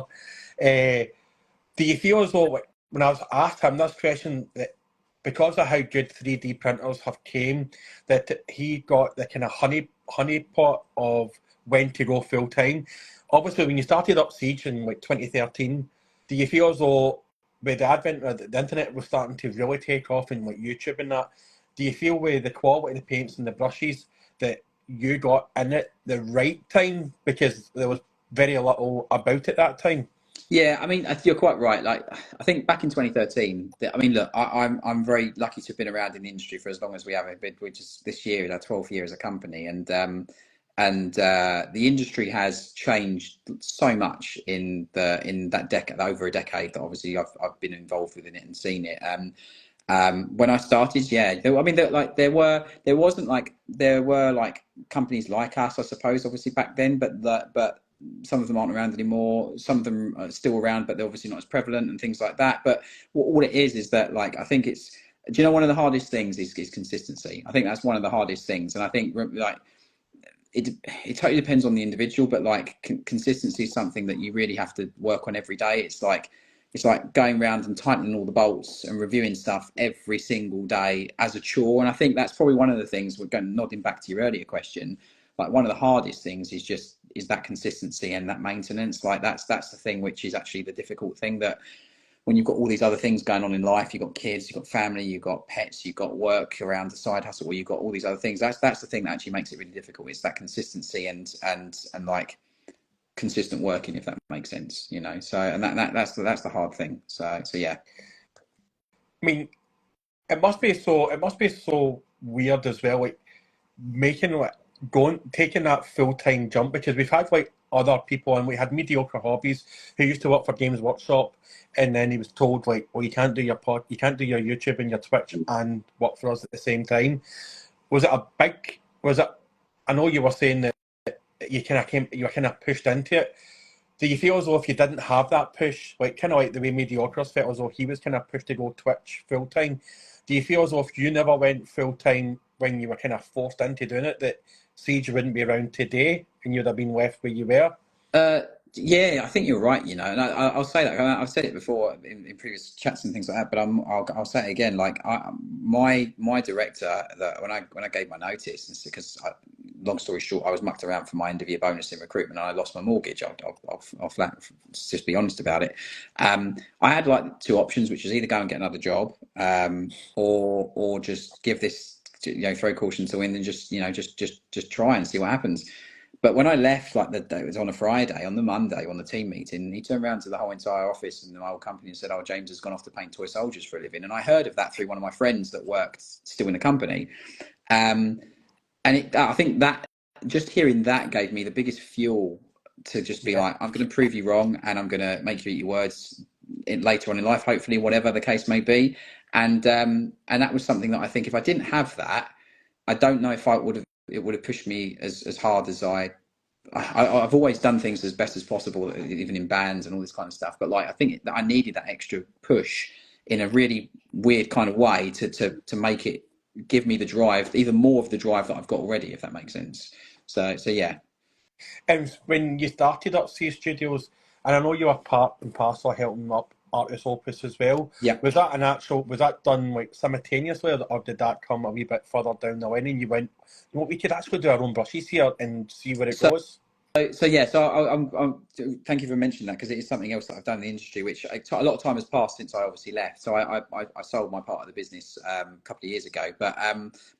Do you feel as though, when I was asked him this question, that because of how good 3D printers have came, that he got the kind of honeypot of when to go full time? Obviously, when you started up Siege in like 2013, do you feel as though with the advent of the internet was starting to really take off in like YouTube and that, do you feel with the quality of the paints and the brushes that you got in it the right time, because there was very little about it that time? Yeah, I mean, you're quite right. Like, I think back in 2013, I mean, look, I'm very lucky to have been around in the industry for as long as we have, which is this year is our 12th year as a company, and the industry has changed so much in that decade, over a decade, that obviously I've been involved within it and seen it. When I started, I mean, there were like companies like us, I suppose, obviously back then, but some of them aren't around anymore. Some of them are still around, but they're obviously not as prevalent and things like that. But all it is that, like, I think it's, do you know, one of the hardest things is consistency. I think that's one of the hardest things. And I think, like, it totally depends on the individual, but like consistency is something that you really have to work on every day. It's like going around and tightening all the bolts and reviewing stuff every single day as a chore. And I think that's probably one of the things, we're going nodding back to your earlier question, like one of the hardest things is that consistency and that maintenance. Like that's the thing which is actually the difficult thing, that when you've got all these other things going on in life, you've got kids, you've got family, you've got pets, you've got work around the side hustle, or you've got all these other things. That's the thing that actually makes it really difficult. It's that consistency and like consistent working, if that makes sense, you know. So, and that's the hard thing. So yeah. I mean, it must be so weird as well, like taking that full time jump, because we've had like other people, and we had Mediocre Hobbies who used to work for Games Workshop, and then he was told, like, well, you can't do your YouTube and your Twitch and work for us at the same time. I know you were saying that you were kind of pushed into it. Do you feel as though if you didn't have that push, like kind of like the way Mediocres felt as though he was kind of pushed to go Twitch full time, do you feel as though if you never went full time when you were kind of forced into doing it, that Siege wouldn't be around today and you'd have been left where you were? Yeah, I think you're right, you know, and I'll say that. I've said it before in previous chats and things like that, but I'll say it again. Like my director, that when I gave my notice, because long story short, I was mucked around for my end of year bonus in recruitment, and I lost my mortgage. I'll just be honest about it. I had like two options, which is either go and get another job, or just give this, you know, throw caution to the wind and just try and see what happens. But when I left, like it was on a Friday, on the Monday, on the team meeting, he turned around to the whole entire office and the whole company and said, "Oh, James has gone off to paint toy soldiers for a living." And I heard of that through one of my friends that worked still in the company. And I think that just hearing that gave me the biggest fuel to just be like, I'm going to prove you wrong, and I'm going to make you eat your words later on in life, hopefully, whatever the case may be. And that was something that I think if I didn't have that, I don't know if I would have pushed me as hard as I've always done things as best as possible, even in bands and all this kind of stuff. But like, I think that I needed that extra push in a really weird kind of way to make it give me the drive, even more of the drive that I've got already, if that makes sense. So yeah. And when you started up Siegestudios, and I know you were part and parcel helping up Artis Opus as well. Yeah. Was that done like simultaneously, or did that come a wee bit further down the line and you went, you know, we could actually do our own brushes here and see where it goes? So yeah, I'm thank you for mentioning that, because it is something else that I've done in the industry, which a lot of time has passed since I obviously left. So I sold my part of the business a couple of years ago, but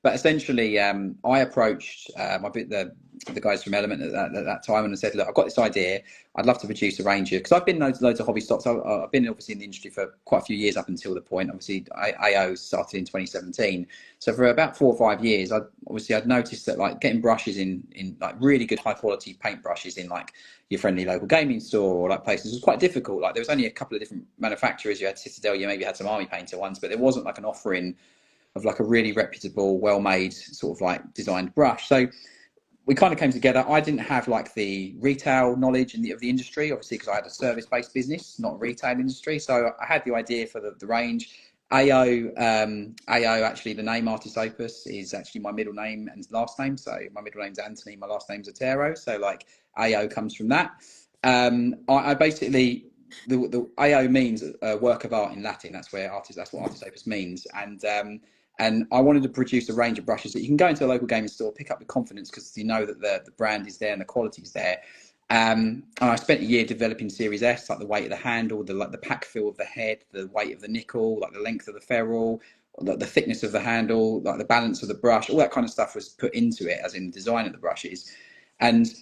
essentially I approached the guys from Element at that time and I said, look, I've got this idea. I'd love to produce a range of, because I've been loads of hobby stocks. I've been obviously in the industry for quite a few years up until the point. Obviously, AO started in 2017. So for about 4 or 5 years, I'd noticed that like getting brushes in like really good high quality paint brushes in like your friendly local gaming store or like places was quite difficult. Like there was only a couple of different manufacturers. You had Citadel, you maybe had some Army Painter ones, but there wasn't like an offering of like a really reputable, well-made sort of like designed brush. So we kind of came together. I didn't have like the retail knowledge of the industry, obviously, because I had a service-based business, not a retail industry. So I had the idea for the range. AO, actually, the name Artis Opus is actually my middle name and last name. So my middle name's Anthony, my last name's Otero. So like AO comes from that. I basically, the AO means a work of art in Latin. That's what Artis Opus means. And I wanted to produce a range of brushes that you can go into a local gaming store, pick up with confidence, because you know that the brand is there and the quality is there. And I spent a year developing Series S, like the weight of the handle, the pack feel of the head, the weight of the nickel, like the length of the ferrule, the thickness of the handle, like the balance of the brush, all that kind of stuff was put into it, as in the design of the brushes. And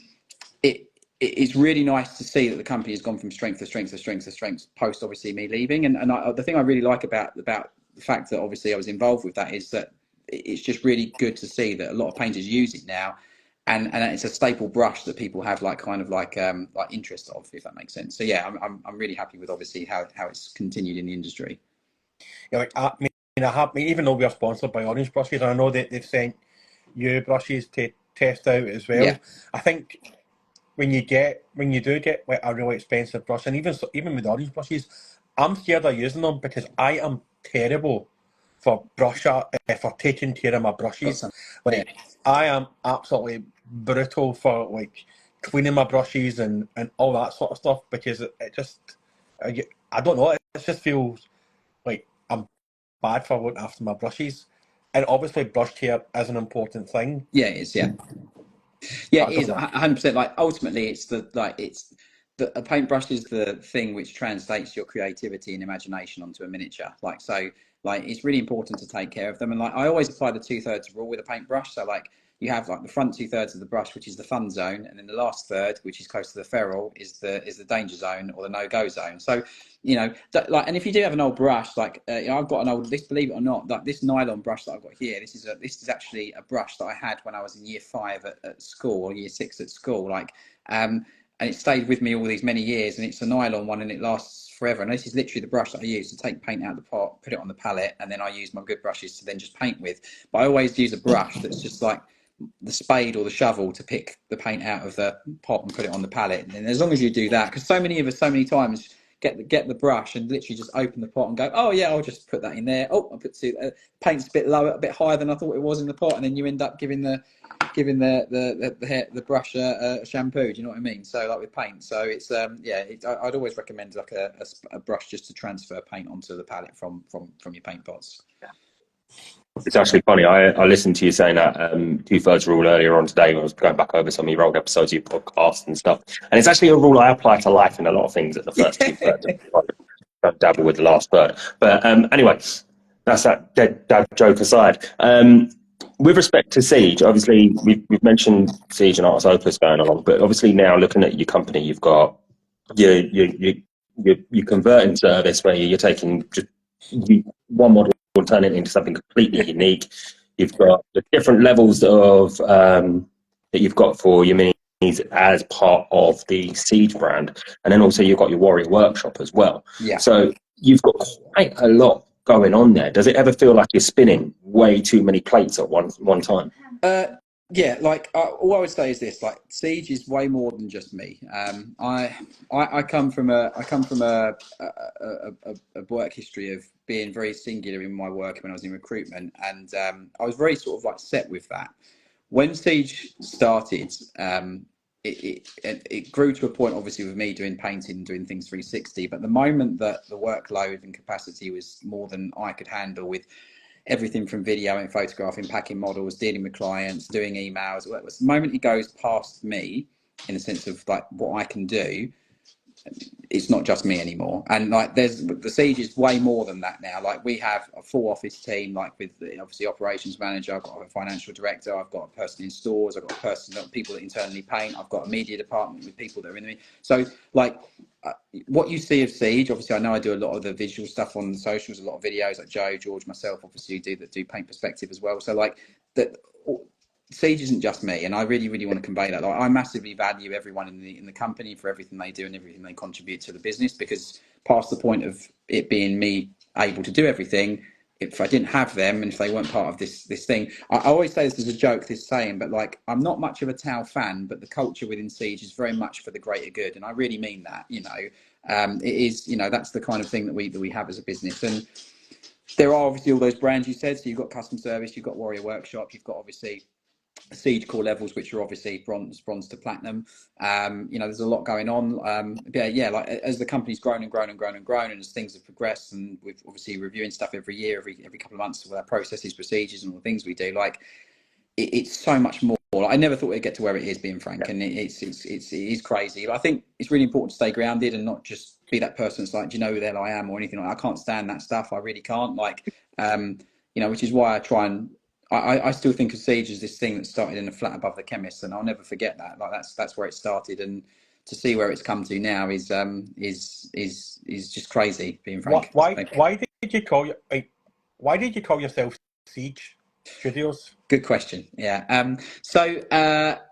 it's really nice to see that the company has gone from strength to strength to strength to strength post obviously me leaving. And the thing I really like about the fact that obviously I was involved with that is that it's just really good to see that a lot of painters use it now, and it's a staple brush that people have like interest of, if that makes sense. So yeah, I'm really happy with obviously how it's continued in the industry. Yeah, like I mean, even though we are sponsored by Orange Brushes, and I know that they've sent you brushes to test out as well. Yeah. I think when you do get like a really expensive brush, and even with Orange Brushes, I'm scared of using them because I am terrible for for taking care of my brushes. Like I am absolutely brutal for like cleaning my brushes and all that sort of stuff, because it just I don't know, it just feels like I'm bad for looking after my brushes. And obviously brush care is an important thing. Yeah, it is. Yeah, it is 100%. Like ultimately, a paintbrush is the thing which translates your creativity and imagination onto a miniature. Like it's really important to take care of them. And like I always apply the 2/3 rule with a paintbrush. So like you have like the front 2/3 of the brush, which is the fun zone, and then the last third, which is close to the ferrule, is the danger zone or the no-go zone. So you know, and if you do have an old brush, like I've got an old, believe it or not, like this nylon brush that I've got here, this is actually a brush that I had when I was in year 5 at school, or year 6 at school, and it stayed with me all these many years, and it's a nylon one and it lasts forever. And this is literally the brush that I use to take paint out of the pot, put it on the palette, and then I use my good brushes to then just paint with. But I always use a brush that's just like the spade or the shovel to pick the paint out of the pot and put it on the palette. And as long as you do that, because so many of us so many times get the brush and literally just open the pot and go, oh yeah, I'll just put that in there. Oh, I'll put paint's a bit lower, a bit higher than I thought it was in the pot, and then you end up giving the brush a shampoo. Do you know what I mean? So like with paint, so it's I'd always recommend like a brush just to transfer paint onto the palette from your paint pots. It's actually funny. I listened to you saying that 2/3 rule earlier on today when I was going back over some of your old episodes of your podcast and stuff. And it's actually a rule I apply to life in a lot of things at the first 2/3. Don't dabble with the last third. But anyway, that's that dead joke aside. With respect to Siege, obviously we've mentioned Siege and Artis Opus going along, but obviously now looking at your company, you've got your converting service where you're taking just one model and turn it into something completely unique. You've got the different levels of that you've got for your minis as part of the Siege brand, and then also you've got your Warrior Workshop as well. Yeah. So you've got quite a lot going on there. Does it ever feel like you're spinning way too many plates at one time? Yeah, like all I would say is this: like Siege is way more than just me. I come from a work history of being very singular in my work when I was in recruitment, and I was very sort of like set with that. When Siege started, it grew to a point, obviously, with me doing painting and doing things 360. But the moment that the workload and capacity was more than I could handle, with everything from video and photographing, packing models, dealing with clients, doing emails, the moment it goes past me, in the sense of like what I can do, it's not just me anymore. And like there's the Siege is way more than that now. Like we have a full office team, like with obviously operations manager, I've got a financial director, I've got a person in stores, I've got a person, people that internally paint, I've got a media department with people that are in the so like what you see of Siege, obviously I know I do a lot of the visual stuff on the socials, a lot of videos, like Joe, George, myself obviously do paint perspective as well. So like that, Siege isn't just me, and I really, really want to convey that. Like, I massively value everyone in the company for everything they do and everything they contribute to the business. Because past the point of it being me able to do everything, if I didn't have them and if they weren't part of this thing, I always say this as a joke, this saying, but like I'm not much of a Tau fan, but the culture within Siege is very much for the greater good, and I really mean that. It is. That's the kind of thing that we have as a business, and there are obviously all those brands you said. So you've got Custom Service, you've got Warrior Workshop, you've got obviously Siege core levels, which are obviously bronze to platinum. There's a lot going on. Like as the company's grown and grown and grown and grown, and as things have progressed, and we're obviously reviewing stuff every year, every couple of months with our processes, procedures, and all the things we do. Like it's so much more. Like, I never thought it'd get to where it is, being frank, and it is crazy. But I think it's really important to stay grounded and not just be that person that's like, do you know who the hell I am or anything like that. I can't stand that stuff. I really can't. Which is why I try and I still think of Siege as this thing that started in a flat above the chemist, and I'll never forget that. Like that's where it started, and to see where it's come to now is just crazy. Being frank. Why did you call why did you call yourself Siege Studios? Good question. Yeah.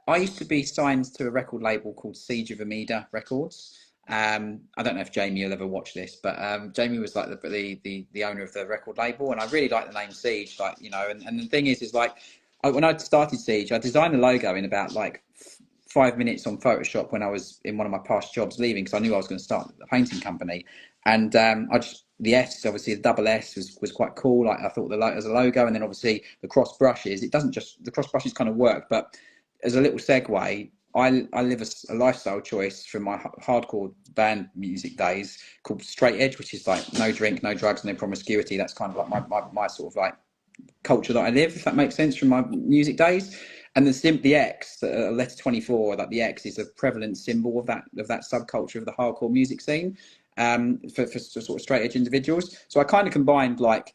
I used to be signed to a record label called Siege of Amida Records. I don't know if Jamie will ever watch this, but Jamie was like the owner of the record label, and I really like the name Siege. Like and the thing is like when I started Siege, I designed the logo in about like 5 minutes on Photoshop when I was in one of my past jobs leaving, because I knew I was going to start a painting company, and the S, obviously the double S was quite cool. Like I thought as a logo, and then obviously the cross brushes. It doesn't just the cross brushes kind of work, but as a little segue, I live a lifestyle choice from my hardcore band music days called straight edge, which is like no drink, no drugs, no promiscuity. That's kind of like my sort of like culture that I live, if that makes sense, from my music days. And the X, letter 24, like the X is a prevalent symbol of that subculture of the hardcore music scene, for sort of straight edge individuals. So I kind of combined like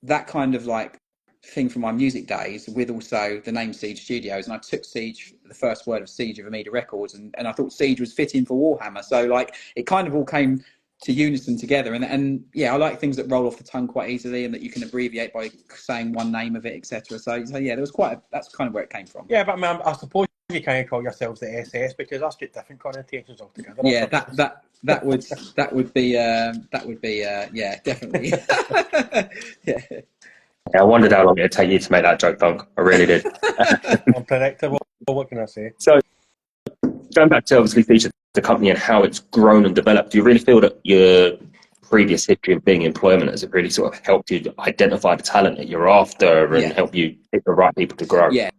that kind of like thing from my music days with also the name Siege Studios, and I took Siege, the first word of Siege of Amida Records, and I thought Siege was fitting for Warhammer. So like it kind of all came to unison together, and yeah, I like things that roll off the tongue quite easily and that you can abbreviate by saying one name of it, etc. So yeah, there was that's kind of where it came from. Yeah, but I suppose you can't call yourselves the SS, because that's got different connotations altogether. Yeah, that would be yeah, definitely. Yeah. I wondered how long it'd take you to make that joke, Punk. I really did. Unpredictable. What can I say? So, going back to obviously feature the company and how it's grown and developed, do you really feel that your previous history of being in employment has really sort of helped you identify the talent that you're after and help you pick the right people to grow? Yeah.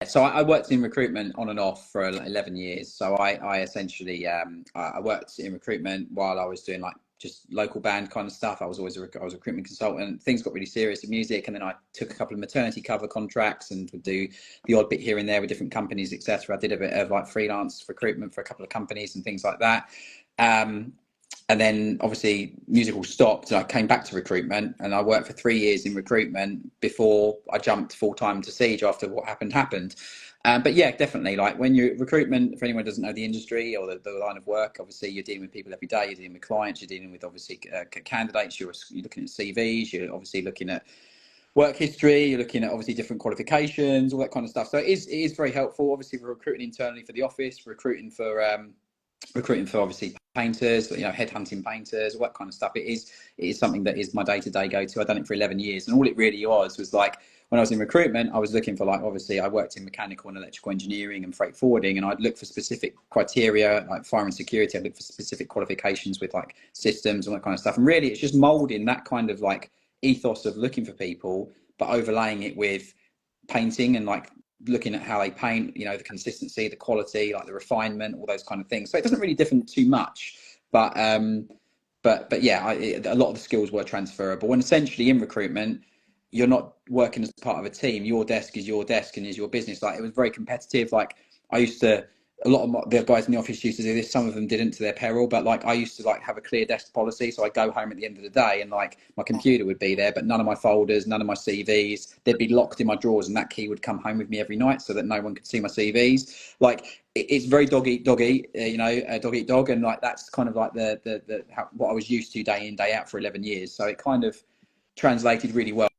So I worked in recruitment on and off for 11 years. So I essentially I worked in recruitment while I was doing like just local band kind of stuff. I was a recruitment consultant. Things got really serious in music, and then I took a couple of maternity cover contracts and would do the odd bit here and there with different companies, etc. I did a bit of like freelance recruitment for a couple of companies and things like that. And then obviously musical stopped, and I came back to recruitment, and I worked for 3 years in recruitment before I jumped full time to Siege after what happened. But yeah, definitely, like when you're recruitment, if anyone doesn't know the industry or the line of work, obviously you're dealing with people every day, you're dealing with clients, you're dealing with obviously candidates, you're looking at CVs, you're obviously looking at work history, you're looking at obviously different qualifications, all that kind of stuff. So it is very helpful. Obviously we're recruiting internally for the office, recruiting for obviously painters, headhunting painters, all that kind of stuff. It is something that is my day-to-day go-to. I've done it for 11 years, and all it really was like when I was in recruitment, I was looking for, like, obviously I worked in mechanical and electrical engineering and freight forwarding, and I'd look for specific criteria, like fire and security. I'd look for specific qualifications with like systems and that kind of stuff. And really it's just molding that kind of like ethos of looking for people, but overlaying it with painting and like looking at how they paint, you know, the consistency, the quality, like the refinement, all those kind of things. So it doesn't really differ too much, but yeah, a lot of the skills were transferable. And essentially in recruitment, you're not working as part of a team. Your desk is your desk and is your business. Like, it was very competitive. Like, I used to, a lot of the guys in the office used to do this. Some of them didn't, to their peril, but like, I used to like have a clear desk policy. So I'd go home at the end of the day and like my computer would be there, but none of my folders, none of my CVs, they'd be locked in my drawers, and that key would come home with me every night so that no one could see my CVs. Like, it's very dog eat dog, you know, dog eat dog. And like, that's kind of like what I was used to day in, day out for 11 years. So it kind of translated really well.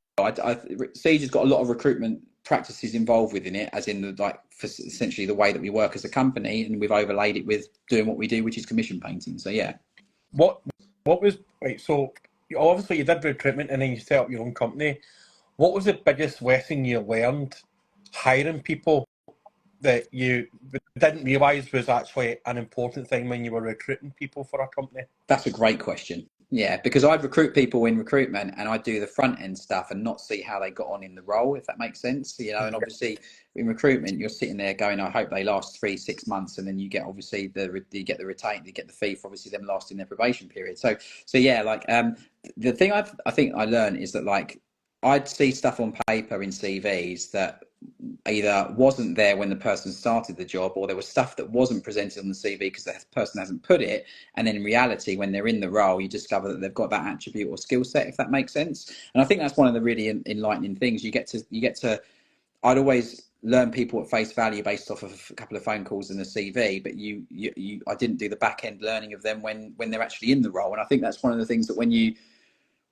Siege has got a lot of recruitment practices involved within it, as in the, like, for essentially the way that we work as a company, and we've overlaid it with doing what we do, which is commission painting. So yeah. What was, right, so obviously you did recruitment and then you set up your own company. What was the biggest lesson you learned hiring people that you didn't realise was actually an important thing when you were recruiting people for a company? That's a great question. Yeah, because I'd recruit people in recruitment and I'd do the front end stuff and not see how they got on in the role, if that makes sense. You know, and obviously in recruitment, you're sitting there going, I hope they last 3-6 months, and then you get obviously you get the retain, you get the fee for obviously them lasting their probation period. So yeah, like the thing I think I learned is that, like, I'd see stuff on paper in CVs that either wasn't there when the person started the job, or there was stuff that wasn't presented on the CV because the person hasn't put it. And then in reality, when they're in the role, you discover that they've got that attribute or skill set, if that makes sense. And I think that's one of the really enlightening things. You get to, I'd always learn people at face value based off of a couple of phone calls and a CV, but I didn't do the back end learning of them when they're actually in the role. And I think that's one of the things that when you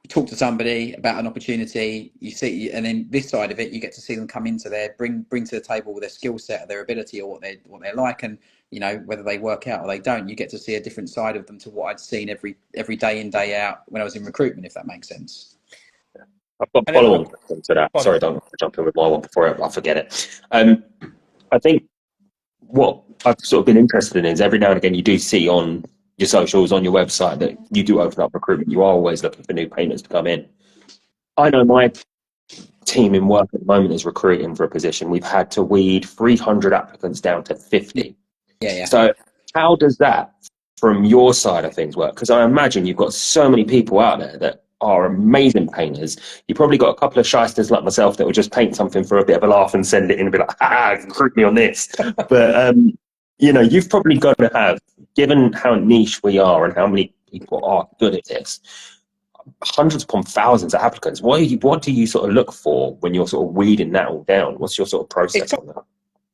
talk to somebody about an opportunity, you see, and then this side of it, you get to see them come into their bring to the table with their skill set, or their ability, or what they're like, and you know, whether they work out or they don't, you get to see a different side of them to what I'd seen every day in, day out when I was in recruitment, if that makes sense. I've got a follow-on question to that. Sorry, don't jump in with my one before I forget it. I think what I've sort of been interested in is every now and again you do see on your socials, on your website, that you do open up recruitment. You are always looking for new painters to come in. I know my team in work at the moment is recruiting for a position. We've had to weed 300 applicants down to 50. Yeah. So how does that, from your side of things, work? Because I imagine you've got so many people out there that are amazing painters. You probably got a couple of shysters like myself that will just paint something for a bit of a laugh and send it in and be like, recruit me on this. But you know, you've probably got to have, given how niche we are and how many people are good at this, hundreds upon thousands of applicants. What do you sort of look for when you're sort of weeding that all down? What's your sort of process on that?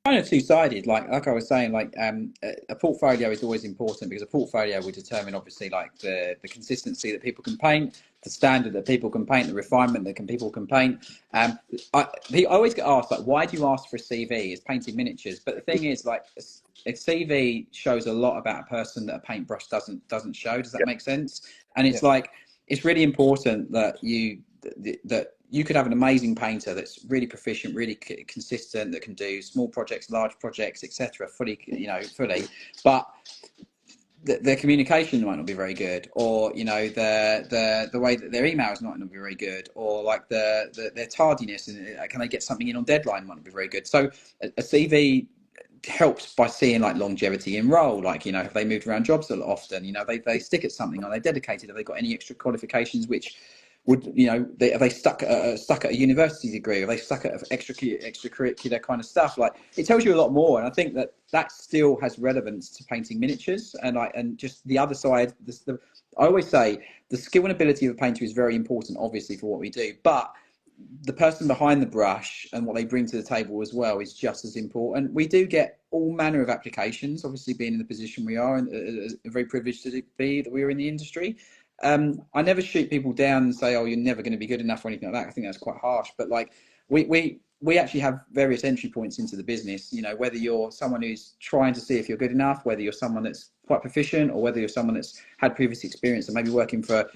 Kind of two-sided, like I was saying, like a portfolio is always important, because a portfolio will determine obviously like the consistency that people can paint, the standard that people can paint, the refinement that people can paint. I always get asked, like, why do you ask for a CV? It's painting miniatures, but the thing is, like, a CV shows a lot about a person that a paintbrush doesn't show. Does that make sense? And it's like, it's really important that you could have an amazing painter that's really proficient, really consistent, that can do small projects, large projects, etc. fully, but their communication might not be very good, or you know, the way that their emails might not be very good, or like their tardiness, and can they get something in on deadline might not be very good. So a CV helps by seeing like longevity in role, like, you know, have they moved around jobs a lot often, you know, they stick at something, are they dedicated, have they got any extra qualifications which would, you know, have they stuck at a university degree, are they stuck at extracurricular kind of stuff? Like, it tells you a lot more, and I think that still has relevance to painting miniatures. And just the other side, I always say the skill and ability of a painter is very important, obviously, for what we do, but the person behind the brush and what they bring to the table as well is just as important. We do get all manner of applications, obviously, being in the position we are, and very privileged to be that we're in the industry. I never shoot people down and say, oh, you're never going to be good enough or anything like that. I think that's quite harsh, but like we actually have various entry points into the business, you know, whether you're someone who's trying to see if you're good enough, whether you're someone that's quite proficient, or whether you're someone that's had previous experience and maybe working for,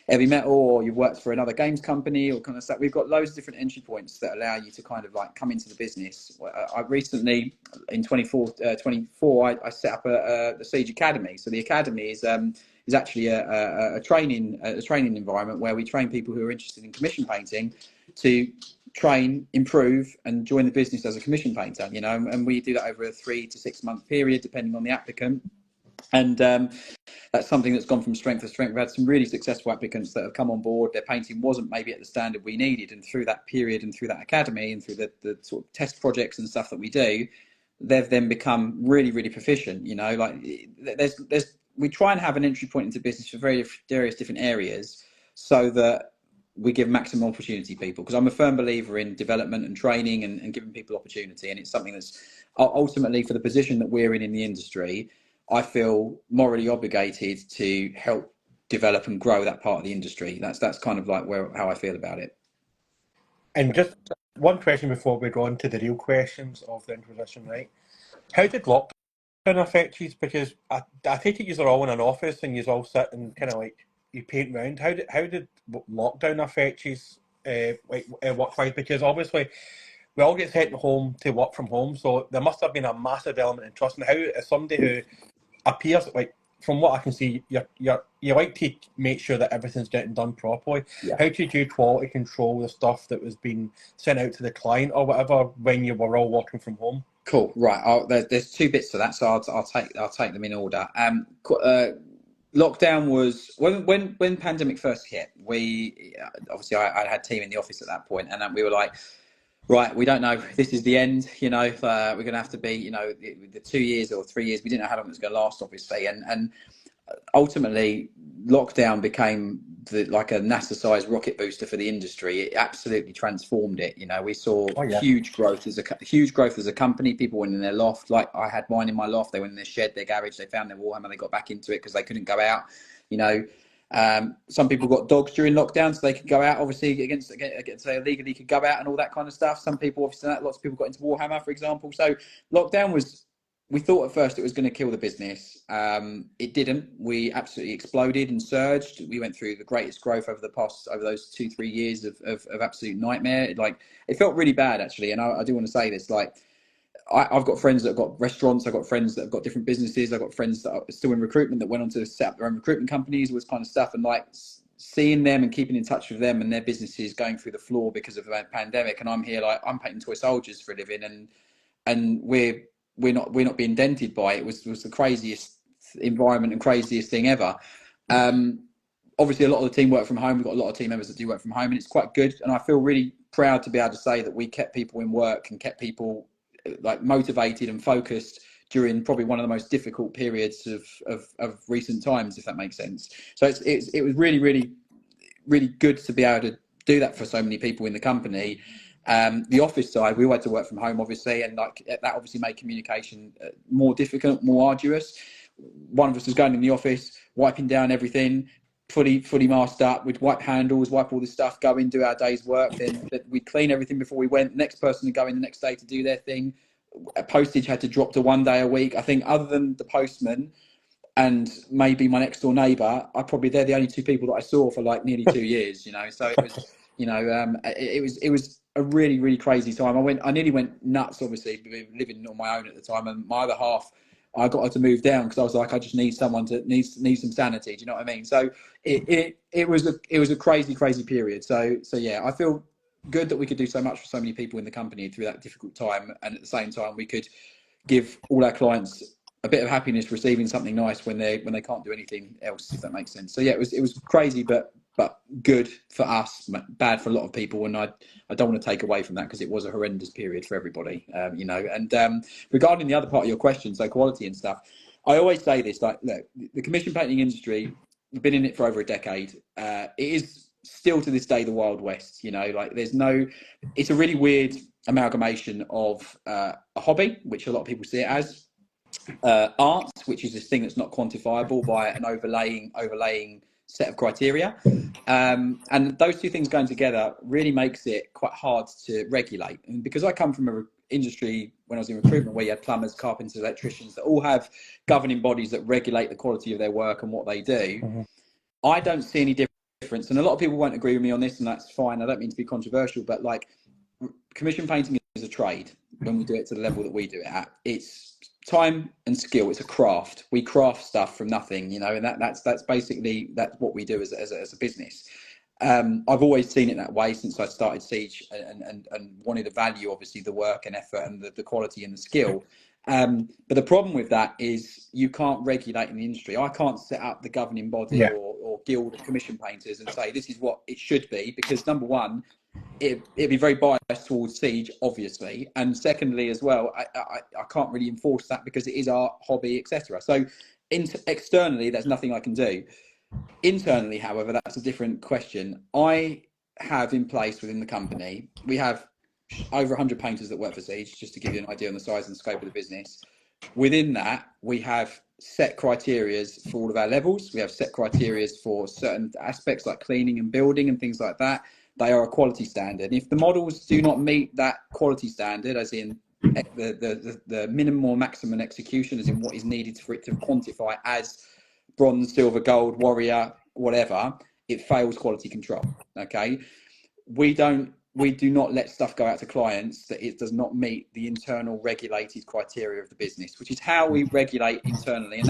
heavy metal, or you've worked for another games company or kind of stuff. We've got loads of different entry points that allow you to kind of like come into the business. I recently, in 24, I set up the Siege Academy. So the academy is actually a training environment where we train people who are interested in commission painting to train, improve, and join the business as a commission painter. You know, and we do that over a 3 to 6 month period, depending on the applicant. And that's something that's gone from strength to strength. We've had some really successful applicants that have come on board. Their painting wasn't maybe at the standard we needed, and through that period and through that academy and through the sort of test projects and stuff that we do, they've then become really, really proficient. You know, like we try and have an entry point into business for various different areas, so that we give maximum opportunity to people. Because I'm a firm believer in development and training and giving people opportunity, and it's something that's ultimately, for the position that we're in the industry, I feel morally obligated to help develop and grow that part of the industry. That's kind of like how I feel about it. And just one question before we go on to the real questions of the inquisition, right? How did lockdown affect you? Because I take it you're all in an office and you all sit and kind of like you paint round. How did lockdown affect you, work-wise? Because obviously we all get sent home to work from home, so there must have been a massive element in trust. And how, as somebody who appears like, from what I can see, you like to make sure that everything's getting done properly. Yeah. How did you quality control the stuff that was being sent out to the client or whatever when you were all working from home? Cool. Right. There's two bits to that, so I'll take them in order. Lockdown was when pandemic first hit. We obviously I had a team in the office at that point, and we were like, right, we don't know if this is the end. You know, we're going to have to be, you know, the 2 years or 3 years. We didn't know how long it was going to last, obviously, and ultimately, lockdown became like a NASA-sized rocket booster for the industry. It absolutely transformed it. You know, we saw huge growth as a company. People went in their loft. Like I had mine in my loft. They went in their shed, their garage. They found their Warhammer. They got back into it because they couldn't go out. You know, some people got dogs during lockdown, so they could go out. Obviously, against illegally could go out and all that kind of stuff. Some people, obviously, lots of people got into Warhammer, for example. So lockdown was. We thought at first it was going to kill the business. It didn't. We absolutely exploded and surged. We went through the greatest growth over those 2-3 years of absolute nightmare. It felt really bad, actually. And I do want to say this, like, I've got friends that have got restaurants. I've got friends that have got different businesses. I've got friends that are still in recruitment that went on to set up their own recruitment companies, all this kind of stuff. And like seeing them and keeping in touch with them and their businesses going through the floor because of the pandemic. And I'm here, like, I'm painting toy soldiers for a living, and we're not being dented by it. It was the craziest environment and craziest thing ever. Obviously, a lot of the team work from home. We've got a lot of team members that do work from home, and it's quite good. And I feel really proud to be able to say that we kept people in work and kept people like motivated and focused during probably one of the most difficult periods of recent times, if that makes sense. So it was really, really, really good to be able to do that for so many people in the company. The office side, we all had to work from home, obviously, and like that obviously made communication more difficult, more arduous. One of us was going in the office, wiping down everything, fully masked up, we'd wipe handles, wipe all this stuff, go in, do our day's work, then we'd clean everything before we went. Next person would go in the next day to do their thing. Postage had to drop to 1 day a week. I think other than the postman and maybe my next door neighbour, they're the only two people that I saw for like nearly 2 years, you know. So it was, you know, it was a really, really crazy time. I nearly went nuts, obviously, living on my own at the time, and my other half, I got her to move down because I was like, I just need someone to need some sanity. Do you know what I mean? So it was a crazy period. So yeah, I feel good that we could do so much for so many people in the company through that difficult time, and at the same time we could give all our clients a bit of happiness receiving something nice when they can't do anything else, if that makes sense. So yeah, it was crazy, but good for us, bad for a lot of people, and I don't want to take away from that because it was a horrendous period for everybody, you know. And regarding the other part of your question, so quality and stuff, I always say this, like, look, the commission painting industry, we've been in it for over a decade. It is still to this day the Wild West, you know. Like, it's a really weird amalgamation of a hobby, which a lot of people see it as, art, which is this thing that's not quantifiable by an overlaying set of criteria, and those two things going together really makes it quite hard to regulate. And because I come from an industry when I was in recruitment where you had plumbers, carpenters, electricians that all have governing bodies that regulate the quality of their work and what they do, I don't see any difference difference, and a lot of people won't agree with me on this, and that's fine. I don't mean to be controversial, but like, commission painting is a trade. When we do it to the level that we do it at, it's time and skill. It's a craft. We craft stuff from nothing, you know, and that's basically that's what we do as a business. I've always seen it that way since I started Siege, and wanted to value obviously the work and effort and the quality and the skill. But the problem with that is you can't regulate in the industry. I can't set up the governing body or guild of commission painters and say this is what it should be, because number one, it'd be very biased towards Siege, obviously, and secondly as well, I can't really enforce that because it is our hobby, etc. So externally, there's nothing I can do. Internally, however, that's a different question. I have in place within the company, we have over 100 painters that work for Siege, just to give you an idea on the size and scope of the business. Within that, we have set criterias for all of our levels. We have set criterias for certain aspects like cleaning and building and things like that. They are a quality standard. If the models do not meet that quality standard, as in the minimum or maximum execution, as in what is needed for it to quantify as bronze, silver, gold, warrior, whatever, it fails quality control. Okay, we do not let stuff go out to clients that it does not meet the internal regulated criteria of the business, which is how we regulate internally, and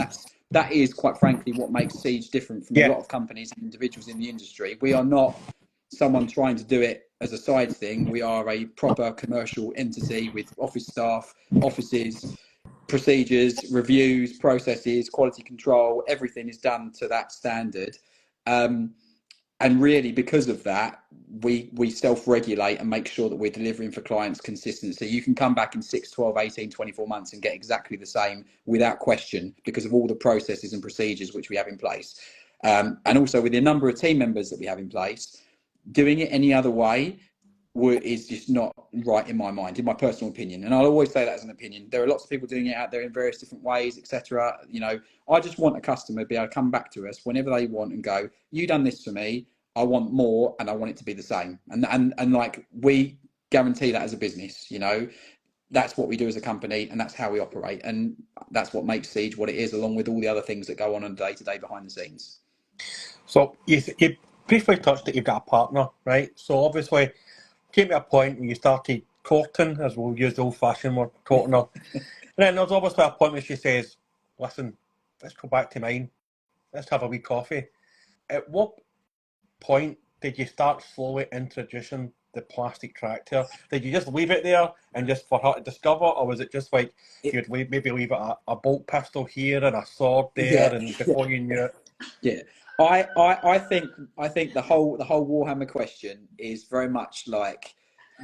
that is quite frankly what makes Siege different from a lot of companies and individuals in the industry. We are not someone trying to do it as a side thing. We are a proper commercial entity with office staff, offices, procedures, reviews, processes, quality control. Everything is done to that standard. And really, because of that, we self-regulate and make sure that we're delivering for clients consistently. So you can come back in 6, 12, 18, 24 months and get exactly the same without question because of all the processes and procedures which we have in place. And also with the number of team members that we have in place, doing it any other way is just not right in my mind, in my personal opinion. And I'll always say that as an opinion. There are lots of people doing it out there in various different ways, etc. You know, I just want a customer to be able to come back to us whenever they want and go, you done this for me, I want more, and I want it to be the same. And like, we guarantee that as a business, you know, that's what we do as a company, and that's how we operate. And that's what makes Siege what it is, along with all the other things that go on day to day behind the scenes. So you briefly touched that you've got a partner, right? So obviously came to a point when you started courting, as we'll use the old-fashioned word, courting her. And then there's obviously a point where she says, listen, let's go back to mine. Let's have a wee coffee. At what point did you start slowly introducing the plastic tractor? Did you just leave it there and just for her to discover, or was it just like you'd maybe leave it a bolt pistol here and a sword there, and before you knew it? Yeah, I think the whole Warhammer question is very much like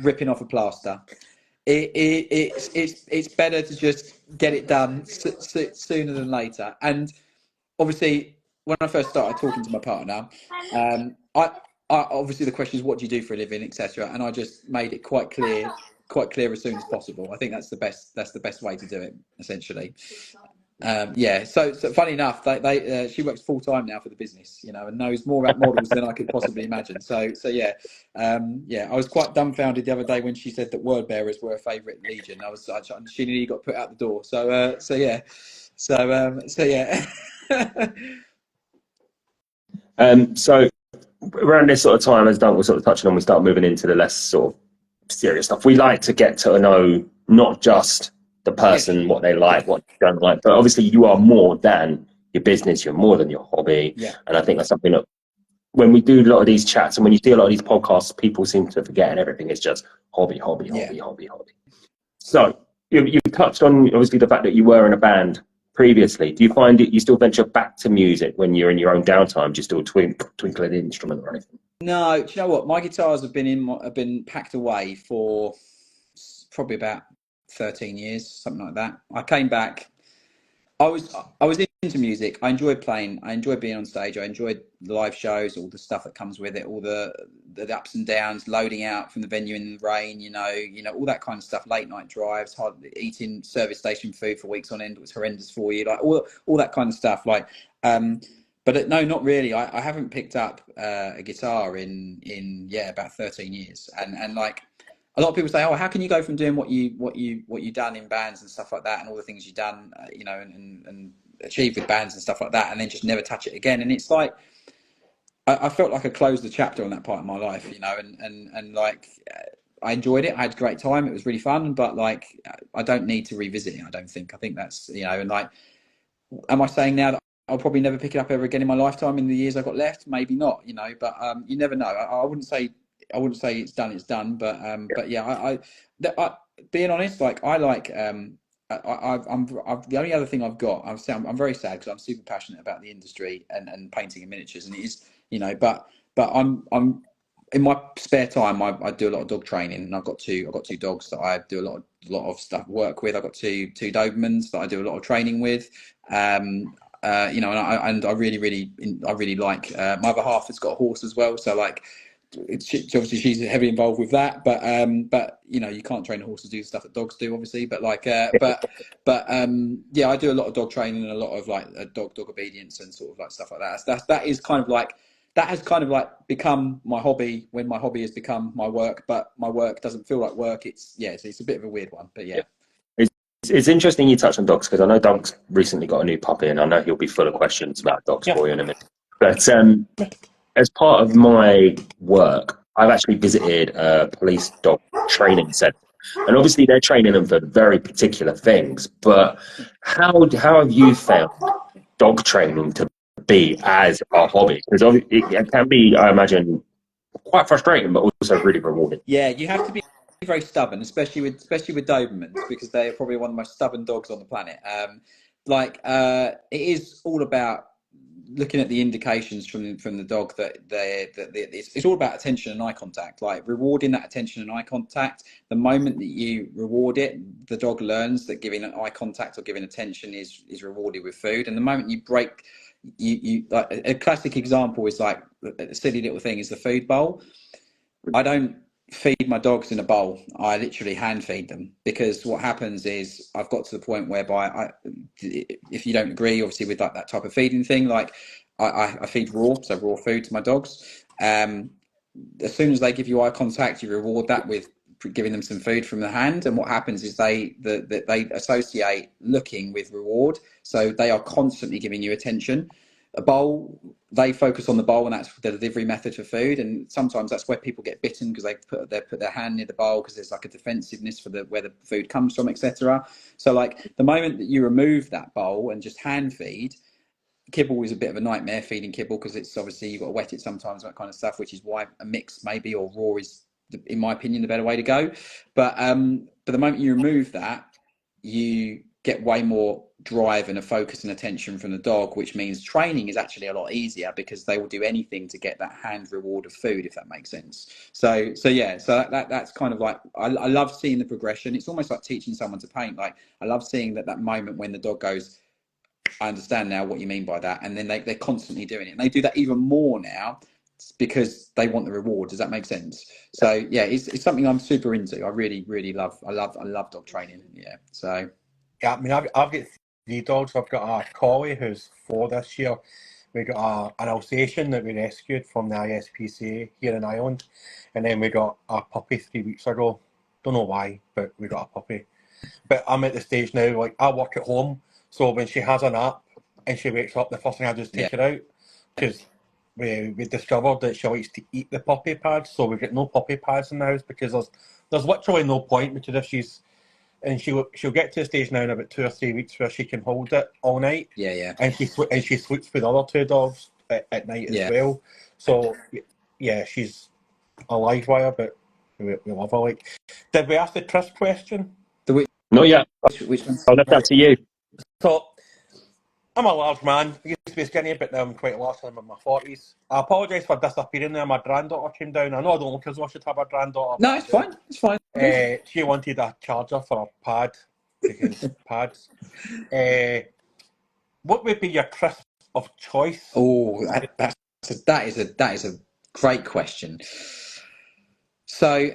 ripping off a plaster. It's better to just get it done sooner than later. And obviously, when I first started talking to my partner, I obviously the question is, what do you do for a living, etc. And I just made it quite clear as soon as possible. I think that's the best way to do it, essentially. So funny enough, she works full time now for the business, you know, and knows more about models than I could possibly imagine. So I was quite dumbfounded the other day when she said that word bearers were a favourite legion. She nearly got put out the door. So yeah. So around this sort of time, as Duncan was sort of touching on, we start moving into the less sort of serious stuff. We like to get to know not just the person, what they like, what they don't like, but obviously you are more than your business, you're more than your hobby. Yeah. And I think that's something that when we do a lot of these chats and when you see a lot of these podcasts, people seem to forget, and everything is just hobby. So you touched on obviously the fact that you were in a band previously. Do you find it you still venture back to music when you're in your own downtime? Do you still twinkle an instrument or anything? No, do you know what? My guitars have been packed away for probably about 13 years, something like that. I came back. I was into music. I enjoyed playing. I enjoyed being on stage. I enjoyed the live shows, all the stuff that comes with it, all the ups and downs, loading out from the venue in the rain, you know, all that kind of stuff. Late night drives, eating service station food for weeks on end was horrendous for you, like all that kind of stuff. Like, but no, not really. I haven't picked up a guitar in about 13 years, and like. A lot of people say, "Oh, how can you go from doing what you done in bands and stuff like that, and all the things you've done, and achieved with bands and stuff like that, and then just never touch it again?" And it's like, I felt like I closed the chapter on that part of my life, you know, and like I enjoyed it. I had a great time. It was really fun, but like I don't need to revisit it. I don't think. I think that's, you know, and like, am I saying now that I'll probably never pick it up ever again in my lifetime in the years I got left? Maybe not, you know, but you never know. I wouldn't say it's done, but yeah, I being honest, like I like I'm the only other thing I've got. I'm very sad because I'm super passionate about the industry and painting and miniatures, and it is, you know, but I'm in my spare time I do a lot of dog training, and I've got two dogs that I do a lot of stuff work with. I've got two Dobermans that I do a lot of training with. You know, and I really like my other half has got a horse as well, so like obviously she's heavily involved with that, but you know, you can't train a horse to do stuff that dogs do, obviously, but like yeah, I do a lot of dog training and a lot of like dog obedience and sort of like stuff like that. That is kind of like, that has kind of like become my hobby when my hobby has become my work, but my work doesn't feel like work. It's a bit of a weird one, but yeah. It's interesting you touch on dogs, because I know Doug's recently got a new puppy, and I know he'll be full of questions about dogs Yeah. for you in a minute. But as part of my work, I've actually visited a police dog training centre, and obviously they're training them for very particular things. But how have you found dog training to be as a hobby? Because it can be, I imagine, quite frustrating, but also really rewarding. Yeah, you have to be very stubborn, especially with Dobermans, because they are probably one of the most stubborn dogs on the planet. It is all about looking at the indications from the dog that it's all about attention and eye contact, like rewarding that attention and eye contact. The moment that you reward it, the dog learns that giving an eye contact or giving attention is rewarded with food. And the moment you break, you like a classic example is like a silly little thing is the food bowl. I don't feed my dogs in a bowl. I literally hand feed them, because what happens is I've got to the point whereby if you don't agree, obviously, with that type of feeding thing, like I feed raw, so raw food to my dogs. As soon as they give you eye contact, you reward that with giving them some food from the hand. And what happens is they associate looking with reward, so they are constantly giving you attention. A bowl, they focus on the bowl, and that's the delivery method for food. And sometimes that's where people get bitten, because they put their hand near the bowl, because there's like a defensiveness for where the food comes from, etc. So like the moment that you remove that bowl and just hand feed, kibble is a bit of a nightmare, feeding kibble, because it's obviously you've got to wet it sometimes, that kind of stuff, which is why a mix maybe, or raw is, in my opinion, the better way to go. But the moment you remove that, you get way more drive and a focus and attention from the dog, which means training is actually a lot easier, because they will do anything to get that hand reward of food, if that makes sense. So yeah, so that's kind of like, I love seeing the progression. It's almost like teaching someone to paint. Like I love seeing that moment when the dog goes, I understand now what you mean by that, and then they're constantly doing it, and they do that even more now because they want the reward. Does that make sense? So yeah, it's something I'm super into. I really love. I love dog training. Yeah. So Yeah, I mean, I've got 3 dogs. I've got a collie who's 4 this year. We got an Alsatian that we rescued from the ISPCA here in Ireland, and then we got a puppy 3 weeks ago. Don't know why, but we got a puppy. But I'm at the stage now, like I work at home, so when she has a nap and she wakes up, the first thing I do is take her out, because we discovered that she likes to eat the puppy pads, so we've got no puppy pads in the house, because there's literally no point, because if she'll get to a stage now in about 2 or 3 weeks where she can hold it all night. Yeah. And she sleeps with the other 2 dogs at night as well. So yeah, she's a live wire, but we love her. Like, did we ask the trust question? Not yet. Which one? I'll leave that to you. So I'm a large man. I used to be skinny, but now I'm quite large. I'm in my 40s. I apologise for disappearing there. My granddaughter came down. I know I don't look as though I should have a granddaughter. No, it's fine. It's fine. She wanted a charger for her pad, because pads. What would be your crisp of choice? Oh, that is a great question. So,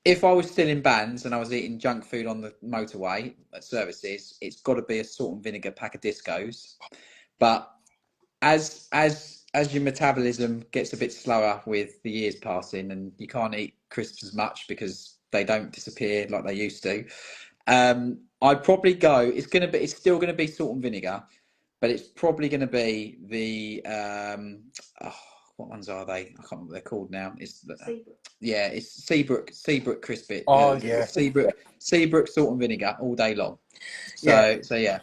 if I was still in bands and I was eating junk food on the motorway at services, it's got to be a salt and vinegar pack of Discos. But as your metabolism gets a bit slower with the years passing, and you can't eat crisps as much because they don't disappear like they used to, I'd probably go. It's still gonna be salt and vinegar, but it's probably gonna be the what ones are they? I can't remember what they're called now. It's it's Seabrook Crispit. Oh yeah, Seabrook salt and vinegar all day long. yeah. So yeah.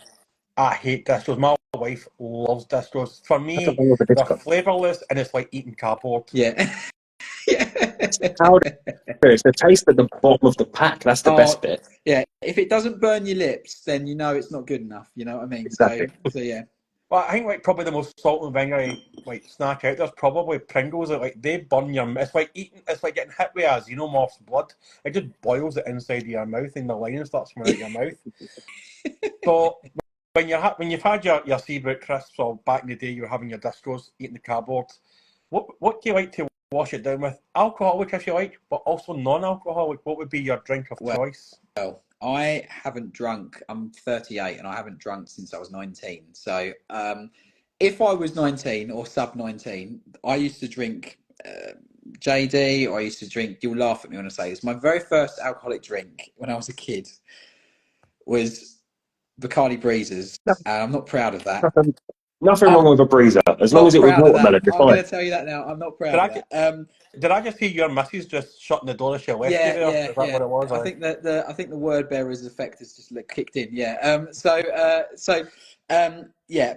I hate distros. My wife loves distros. For That's the me, thing with the they're disco. flavourless and it's like eating cardboard. Yeah. Yeah. It's the taste at the bottom of the pack. That's the best bit. Yeah. If it doesn't burn your lips, then you know it's not good enough. You know what I mean? Exactly. So yeah. Well, I think like probably the most salt and vinegary like snack out there's probably Pringles. That, like they burn your. It's like eating. It's like getting hit with a xenomorph's blood. It just boils it inside of your mouth, and the line starts coming out of your mouth. So when you've had your Seabrook crisps, or back in the day you were having your distros, eating the cardboard. What do you like to wash it down with? Alcoholic if you like, but also non-alcoholic. What would be your drink of choice? Well, I haven't drunk. I'm 38 and I haven't drunk since I was 19. So if I was 19 or sub 19, I used to drink JD, or I used to drink, you'll laugh at me when I say this, my very first alcoholic drink when I was a kid was Bacardi Breezers, and I'm not proud of that. Nothing wrong with a breezer. As long as it was watermelon, you're I'm fine. going to tell you that now. I'm not proud of that. Did I just hear your missus just shutting the door as she left you there? Is that what it was? I think that the word bearer's effect has just kicked in. Yeah.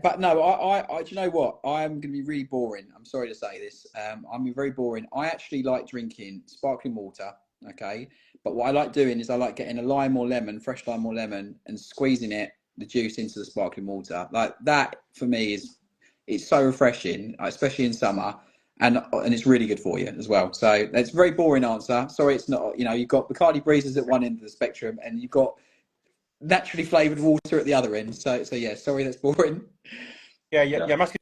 But no, I do you know what? I'm going to be really boring. I'm sorry to say this. I'm going to be very boring. I actually like drinking sparkling water. Okay. But what I like doing is I like getting a lime or lemon, fresh lime or lemon, and squeezing the juice into the sparkling water. Like that for me it's so refreshing, especially in summer. And it's really good for you as well. So that's a very boring answer. Sorry, it's not. You know, you've got Bacardi Breezers at one end of the spectrum, and you've got naturally flavoured water at the other end. So yeah, sorry, that's boring. Yeah. Your missus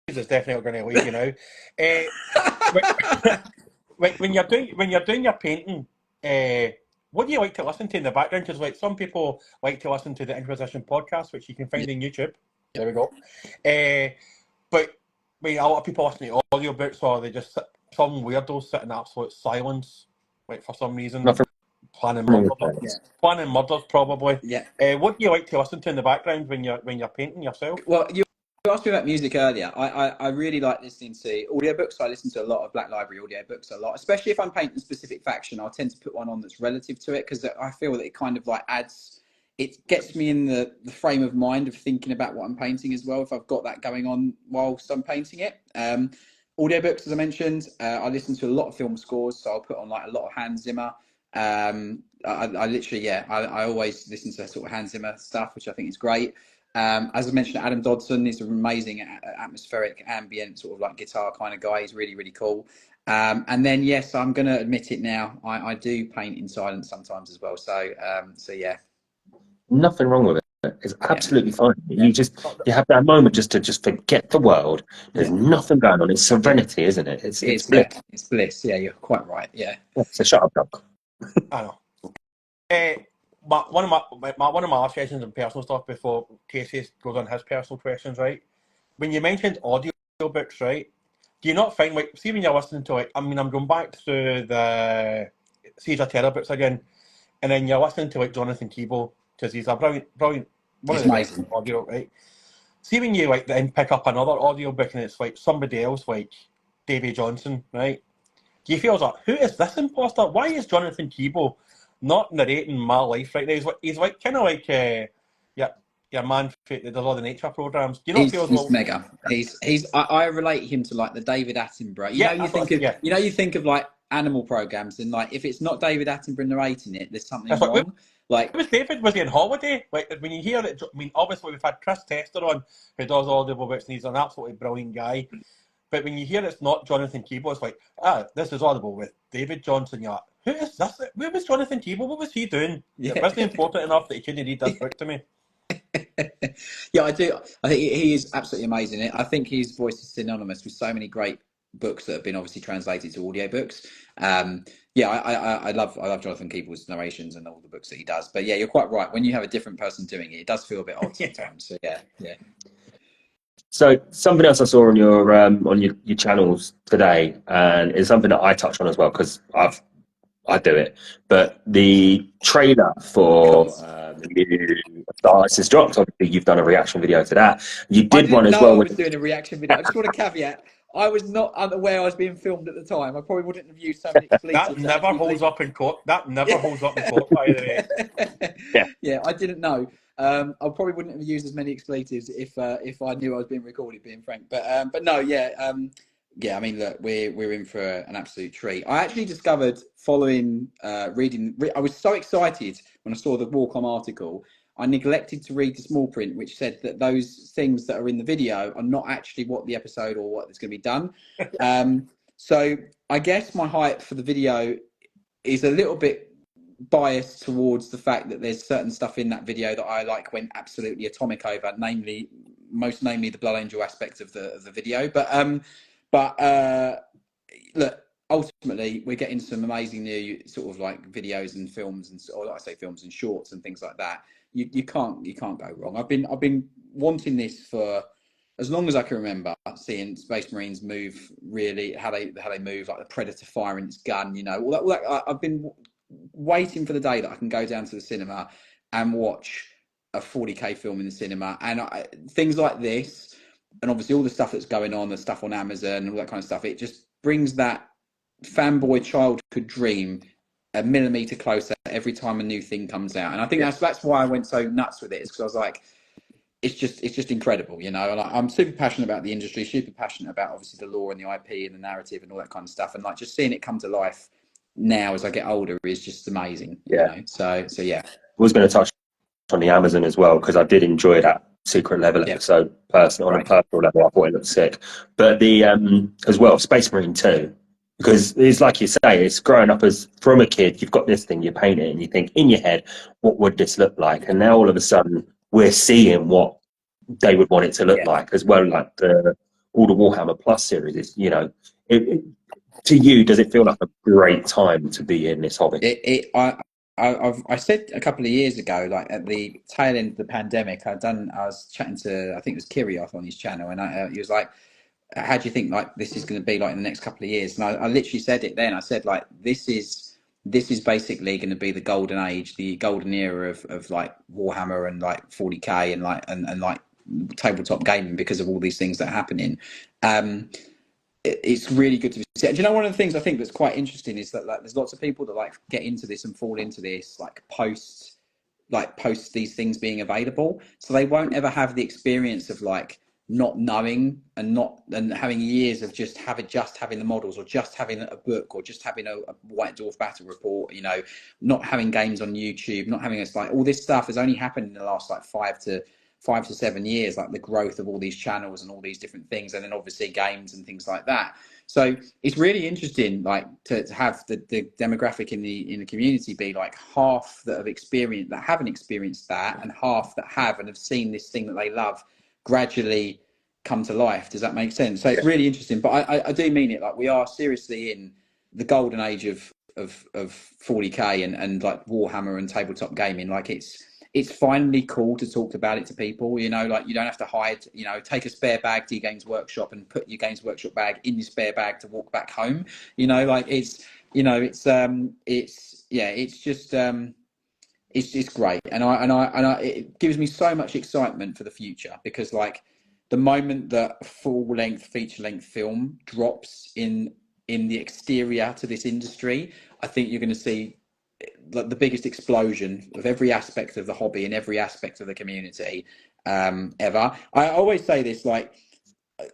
is definitely going to leave you now. When you're doing your painting, what do you like to listen to in the background? Because like some people like to listen to the Inquisition podcast, which you can find on YouTube. There we go. But a lot of people listen to audiobooks, or they just some weirdos sit in absolute silence, like for some reason. Planning murders, probably. Yeah. What do you like to listen to in the background when you're painting yourself? Well, you asked me about music earlier. I really like listening to audiobooks. I listen to a lot of Black Library audiobooks, especially if I'm painting a specific faction. I'll tend to put one on that's relative to it, because I feel that it kind of like it gets me in the frame of mind of thinking about what I'm painting as well, if I've got that going on whilst I'm painting it. Audiobooks, as I mentioned, I listen to a lot of film scores, so I'll put on like a lot of Hans Zimmer. I always listen to sort of Hans Zimmer stuff, which I think is great. As I mentioned, Adam Dodson is an amazing atmospheric ambient sort of like guitar kind of guy. He's really, really cool. And then, yes, I'm going to admit it now. I do paint in silence sometimes as well. So yeah. Nothing wrong with it. It's absolutely fine. You have that moment just to forget the world. There's nothing going on. It's serenity, isn't it? It's bliss. It's bliss. Yeah, you're quite right. Yeah. So shut up, Doc. I know. But one of my last questions on personal stuff before Casey goes on his personal questions, right? When you mentioned audiobooks, right? Do you not find see when you're listening to I'm going back through the Siege of Terror books again, and then you're listening to Jonathan Keeble, because he's a brilliant one of the best audio, right? See when you then pick up another audiobook and it's like somebody else, like Davy Johnson, right? Do you feel like, who is this imposter? Why is Jonathan Keeble not narrating my life right now? He's like kind of like your man that does all the nature programs. Do you not feel he's mega? I relate him to like the David Attenborough. You think of like animal programs, and like if it's not David Attenborough narrating it, there's something wrong. Like, was he on holiday? Like when you hear it, I mean, obviously we've had Chris Tester on, who does audible books, and he's an absolutely brilliant guy. But when you hear it's not Jonathan Keeble, it's like, this is audible with David Johnson. You're like, who is this? Where was Jonathan Keeble? What was he doing? Yeah. It wasn't important enough that he couldn't read this book to me. Yeah, I do. I think he is absolutely amazing. I think his voice is synonymous with so many great books that have been obviously translated to audiobooks. I love Jonathan Keeble's narrations and all the books that he does. But yeah, you're quite right. When you have a different person doing it, it does feel a bit odd sometimes. So yeah. So something else I saw on your channels today, and it's something that I touch on as well because I do it. But the trailer for the new Star Ice has dropped. Obviously, you've done a reaction video to that. You did one as well. I was doing a reaction video. I just want to caveat. I was not unaware I was being filmed at the time. I probably wouldn't have used so many expletives. That never holds up in court. That never holds up in court, by the way. Yeah. Yeah, I didn't know. I probably wouldn't have used as many expletives if I knew I was being recorded. Being frank, but no, yeah, yeah. I mean, look, we're in for an absolute treat. I actually discovered following reading. I was so excited when I saw the Walcom article. I neglected to read the small print, which said that those things that are in the video are not actually what the episode or what is going to be done. So I guess my hype for the video is a little bit biased towards the fact that there's certain stuff in that video that I like went absolutely atomic over, most namely the Blood Angel aspect of the video. But look, ultimately we're getting some amazing new sort of like videos and films or like I say films and shorts and things like that. You can't go wrong. I've been wanting this for as long as I can remember, seeing Space Marines move, really how they move, like the Predator firing its gun, you know, all that. I've been waiting for the day that I can go down to the cinema and watch a 40k film in the cinema, and things like this, and obviously all the stuff that's going on, the stuff on Amazon and all that kind of stuff. It just brings that fanboy childhood dream a millimeter closer every time a new thing comes out, and I think that's why I went so nuts with it. Is because I was like, it's just incredible, you know. And I'm super passionate about the industry, super passionate about obviously the lore and the IP and the narrative and all that kind of stuff, and like just seeing it come to life now as I get older is just amazing. Yeah. You know? So yeah. I was going to touch on the Amazon as well, because I did enjoy that secret level episode on a personal level. I thought it looked sick. But the as well, Space Marine 2, because it's like you say, it's growing up as from a kid, you've got this thing, you paint it and you think in your head, what would this look like? And now all of a sudden we're seeing what they would want it to look like as well, like all the Warhammer Plus series is, you know, to you, does it feel like a great time to be in this hobby? I said a couple of years ago, like at the tail end of the pandemic, I was chatting to, I think it was Kirioth on his channel, and he was like, how do you think like this is going to be like in the next couple of years? And I literally said it then. I said like this is basically going to be the golden age, the golden era of like Warhammer and like 40k and like and like tabletop gaming, because of all these things that are happening. It's really good to see. Do you know, one of the things I think that's quite interesting is that like there's lots of people that like get into this and fall into this like post these things being available, so they won't ever have the experience of like not knowing and having years of just having the models, or just having a book, or just having a White Dwarf battle report, you know, not having games on YouTube, not having us like all this stuff has only happened in the last like 5 to 7 years, like the growth of all these channels and all these different things, and then obviously games and things like that. So it's really interesting, like to have the demographic in the community be like half that haven't experienced that, and half that have and have seen this thing that they love gradually come to life. Does that make sense? So it's really interesting. But I do mean it, like we are seriously in the golden age of 40k and like Warhammer and tabletop gaming. Like it's finally cool to talk about it to people, you know, like you don't have to hide, you know, take a spare bag to your Games Workshop and put your Games Workshop bag in your spare bag to walk back home, you know, like it's great. And it gives me so much excitement for the future, because like the moment that feature length film drops in the exterior to this industry, I think you're going to see like the biggest explosion of every aspect of the hobby and every aspect of the community ever. I always say this, like,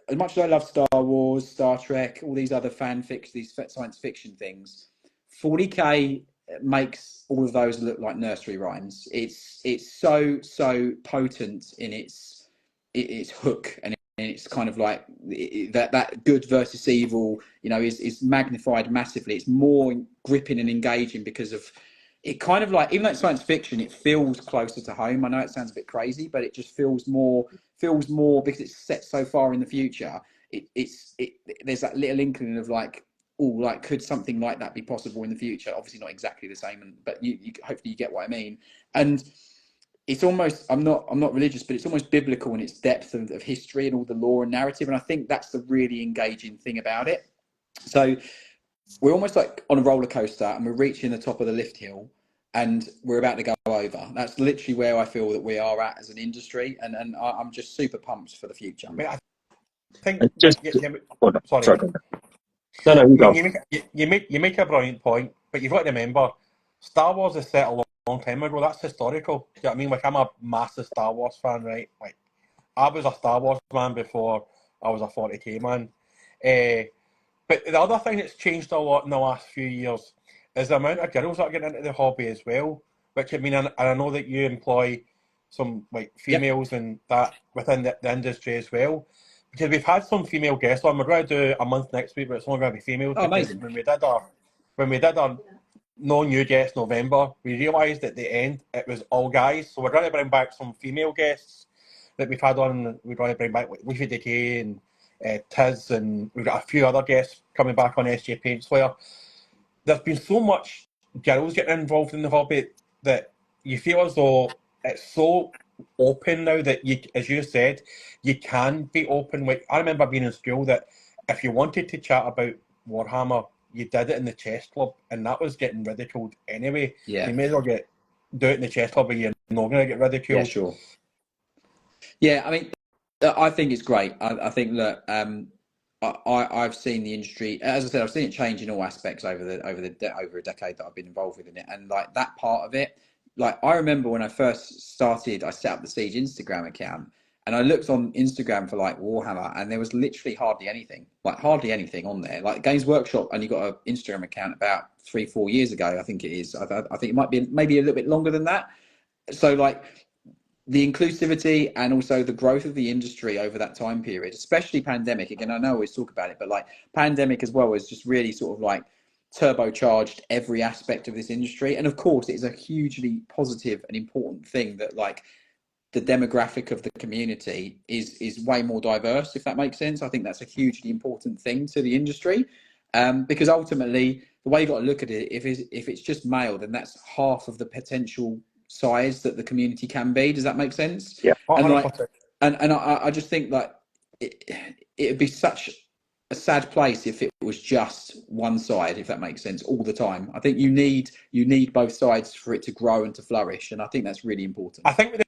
as much as I love Star Wars, Star Trek, all these other fanfics, these science fiction things, 40k makes all of those look like nursery rhymes. It's so potent in its hook, and it's kind of like that good versus evil, you know, is magnified massively. It's more gripping and engaging because of it. Kind of like, even though it's science fiction, it feels closer to home. I know it sounds a bit crazy, but it just feels more because it's set so far in the future. There's that little inkling of like, oh, like could something like that be possible in the future? Obviously not exactly the same, but you hopefully you get what I mean. And it's almost, I'm not religious, but it's almost biblical in its depth of history and all the lore and narrative. And I think that's the really engaging thing about it. So we're almost like on a roller coaster, and we're reaching the top of the lift hill, and we're about to go over. That's literally where I feel that we are at as an industry, and I'm just super pumped for the future. think And that just, hold on, sorry, sorry. No, no, you go. you make a brilliant point, but you've got to remember, Star Wars is set a long time ago. That's historical. Do you know what I mean? Like, I'm a massive Star Wars fan, right? Like, I was a Star Wars man before I was a 40k man. But the other thing that's changed a lot in the last few years is the amount of girls that are getting into the hobby as well. Which, I mean, and I know that you employ some like Yep. females and that within the industry as well. Because we've had some female guests on. We're going to do a month next week, but it's only going to be females. Oh, Because amazing. when we did our no new guest November, we realised at the end it was all guys. So we're going to bring back some female guests that we've had on. We're going to bring back like Leafy Decay and Tiz, and we've got a few other guests coming back on SJ Paint Slayer. There's been so much girls getting involved in the hobby that you feel as though it's so open now that you, as you said, you can be open. Like, I remember being in school that if you wanted to chat about Warhammer, you did it in the chess club, and that was getting ridiculed anyway. Yeah. You may as well do it in the chess club, but you're not going to get ridiculed. Yeah, sure. Yeah, I mean, I think it's great. I think that I've seen the industry, as I said, I've seen it change in all aspects over a decade that I've been involved with in it, and like that part of it. Like, I remember when I first started, I set up the Siege Instagram account, and I looked on Instagram for like Warhammer, and there was literally hardly anything on there. Like, Games Workshop, and you got an Instagram account about 3-4 years ago, I think it is. I think it might be maybe a little bit longer than that. So like, the inclusivity and also the growth of the industry over that time period, especially pandemic. Again, I know I always talk about it, but like pandemic as well has just really sort of like turbocharged every aspect of this industry. And of course, it is a hugely positive and important thing that like the demographic of the community is way more diverse, if that makes sense. I think that's a hugely important thing to the industry, because ultimately the way you've got to look at it, if it's just male, then that's half of the potential size that the community can be. Does that make sense? Yeah. And 100%. like, and I just think that it'd be such a sad place if it was just one side, if that makes sense, all the time. I think you need both sides for it to grow and to flourish, and I think that's really important. I think with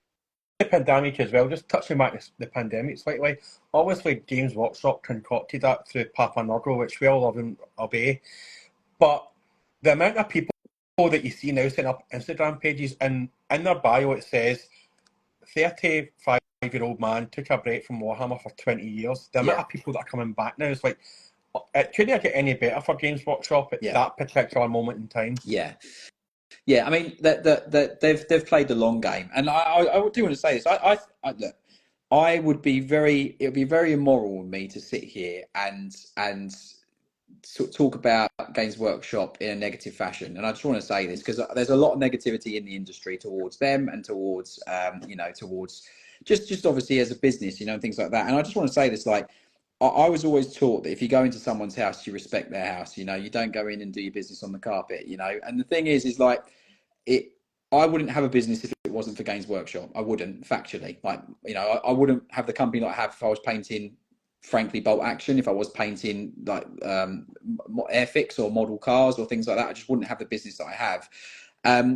the pandemic as well, just touching back the pandemic slightly, obviously Games Workshop concocted that through Papa Nurgle, which we all love and obey. But the amount of people that you see now setting up Instagram pages, and in their bio it says 35-year-old man took a break from Warhammer for 20 years. The amount of people that are coming back now, it's like, it couldn't get any better for Games Workshop at that particular moment in time. Yeah. I mean, they've played the long game, and I do want to say this. Look, it would be very immoral of me to sit here and talk about Games Workshop in a negative fashion. And I just want to say this because there's a lot of negativity in the industry towards them and towards towards just obviously as a business, and things like that. And I just want to say this, like, I was always taught that if you go into someone's house, you respect their house. You don't go in and do your business on the carpet. And the thing is like, I wouldn't have a business if it wasn't for Games Workshop. I wouldn't, factually. Like, I wouldn't have the company that I have if I was painting, frankly, bolt action. If I was painting like Airfix or model cars or things like that, I just wouldn't have the business that I have.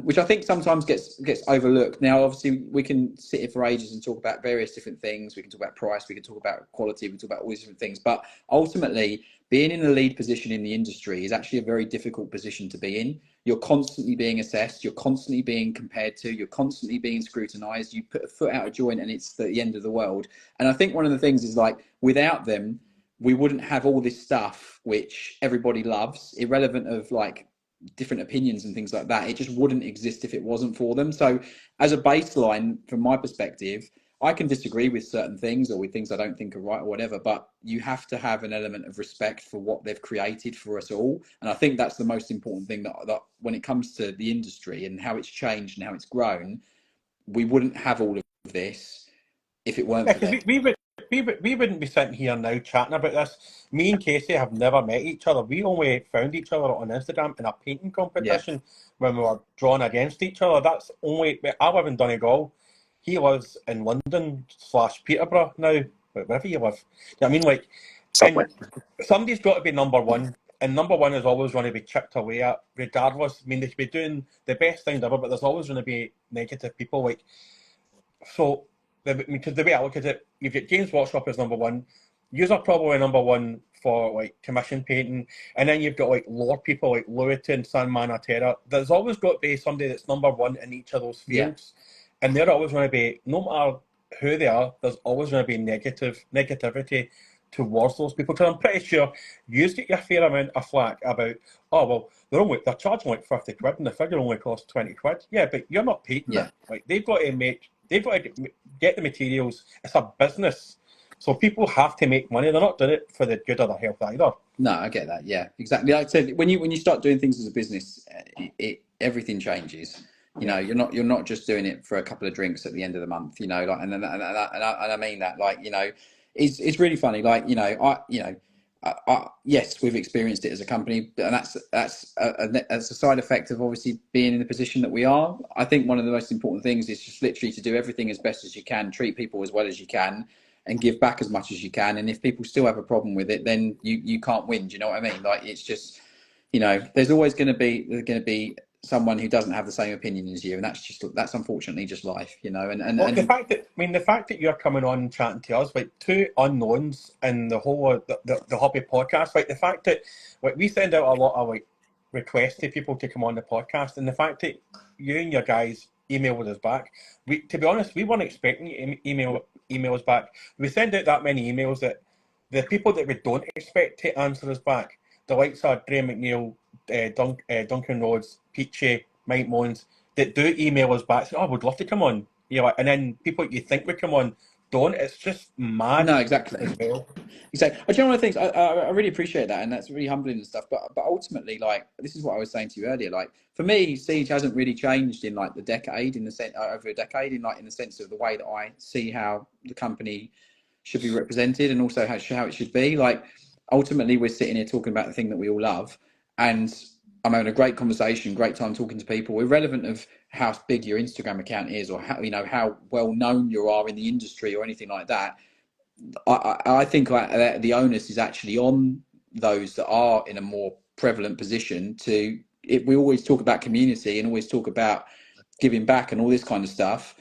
Which I think sometimes gets overlooked. Now, obviously, we can sit here for ages and talk about various different things. We can talk about price, we can talk about quality, we can talk about all these different things. But ultimately, being in a lead position in the industry is actually a very difficult position to be in. You're constantly being assessed, you're constantly being compared to, you're constantly being scrutinized. You put a foot out of joint and it's the end of the world. And I think one of the things is, like, without them, we wouldn't have all this stuff which everybody loves, irrelevant of like different opinions and things like that. It just wouldn't exist if it wasn't for them. So as a baseline, from my perspective, I can disagree with certain things or with things I don't think are right or whatever, but you have to have an element of respect for what they've created for us all. And I think that's the most important thing, that when it comes to the industry and how it's changed and how it's grown, we wouldn't have all of this if it weren't for them. We wouldn't be sitting here now chatting about this. Me and Casey have never met each other. We only found each other on Instagram in a painting competition when we were drawn against each other. That's only. I live in Donegal. He lives in London / Peterborough now, wherever you live. You know what I mean? Like, somebody's got to be number one, and number one is always going to be chipped away at, regardless. I mean, they could be doing the best things ever, but there's always going to be negative people. Like, so. Because the way I look at it, you've got Games Workshop as number one, Yous are probably number one for like commission painting, and then you've got like lore people like Lewitton, Sunman, Terra. There's always got to be somebody that's number one in each of those Yeah. fields, and they're always going to be, no matter who they are, there's always going to be negativity towards those people. Because I'm pretty sure you get your fair amount of flack about, oh well, they're charging like 50 quid and the figure only costs 20 quid. Yeah, but you're not painting Yeah. it. Like they've got to get the materials. It's a business. So people have to make money. They're not doing it for the good of their health either. No, I get that. Yeah, exactly. Like I said, when you start doing things as a business, everything changes. You know, you're not just doing it for a couple of drinks at the end of the month. You know, like, and I mean that, like, you know, it's really funny. Like, you know, yes, we've experienced it as a company, and that's a side effect of obviously being in the position that we are. I think one of the most important things is just literally to do everything as best as you can, treat people as well as you can, and give back as much as you can. And if people still have a problem with it, then you can't win. Do you know what I mean? Like, it's just, you know, there's going to be someone who doesn't have the same opinion as you, and that's unfortunately just life, you know. Well, the fact that you're coming on chatting to us, like two unknowns in the whole the hobby podcast, like the fact that like we send out a lot of like requests to people to come on the podcast, and the fact that you and your guys emailed us back, to be honest, we weren't expecting you to email us back. We send out that many emails that the people that we don't expect to answer us back, the likes of Graham McNeil, Duncan Rhodes, Peachy, Mike Mons, that do email us back saying, "Oh, I would love to come on." You know, and then people you think would come on don't. It's just mad. No, exactly. As well. Exactly. Do you know one of the things I really appreciate that, and that's really humbling and stuff. But ultimately, like, this is what I was saying to you earlier. Like, for me, Siege hasn't really changed in like the decade, in the sense over a decade, in the sense of the way that I see how the company should be represented, and also how it should be. Like, ultimately, we're sitting here talking about the thing that we all love, and I'm having a great conversation, great time talking to people, irrelevant of how big your Instagram account is, or how, you know, how well known you are in the industry or anything like that. I think the onus is actually on those that are in a more prevalent position to. We always talk about community and always talk about giving back and all this kind of stuff.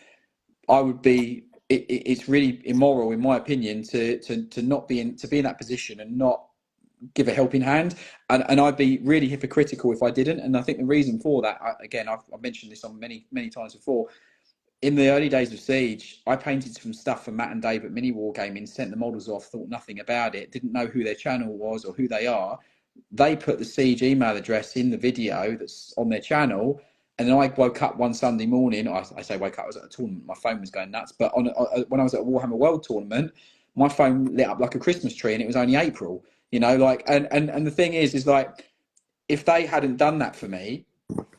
I would be. It's really immoral, in my opinion, to not be in that position and not give a helping hand, and I'd be really hypocritical if I didn't. And I think the reason for that, I've mentioned this on many times before. In the early days of Siege, I painted some stuff for Matt and Dave at Mini Wargaming, sent the models off, thought nothing about it, didn't know who their channel was or who they are. They put the Siege email address in the video that's on their channel, and then I woke up one Sunday morning. I say woke up, I was at a tournament, my phone was going nuts. But when I was at a Warhammer World tournament, my phone lit up like a Christmas tree, and it was only April. You know, like, and the thing is like, if they hadn't done that for me,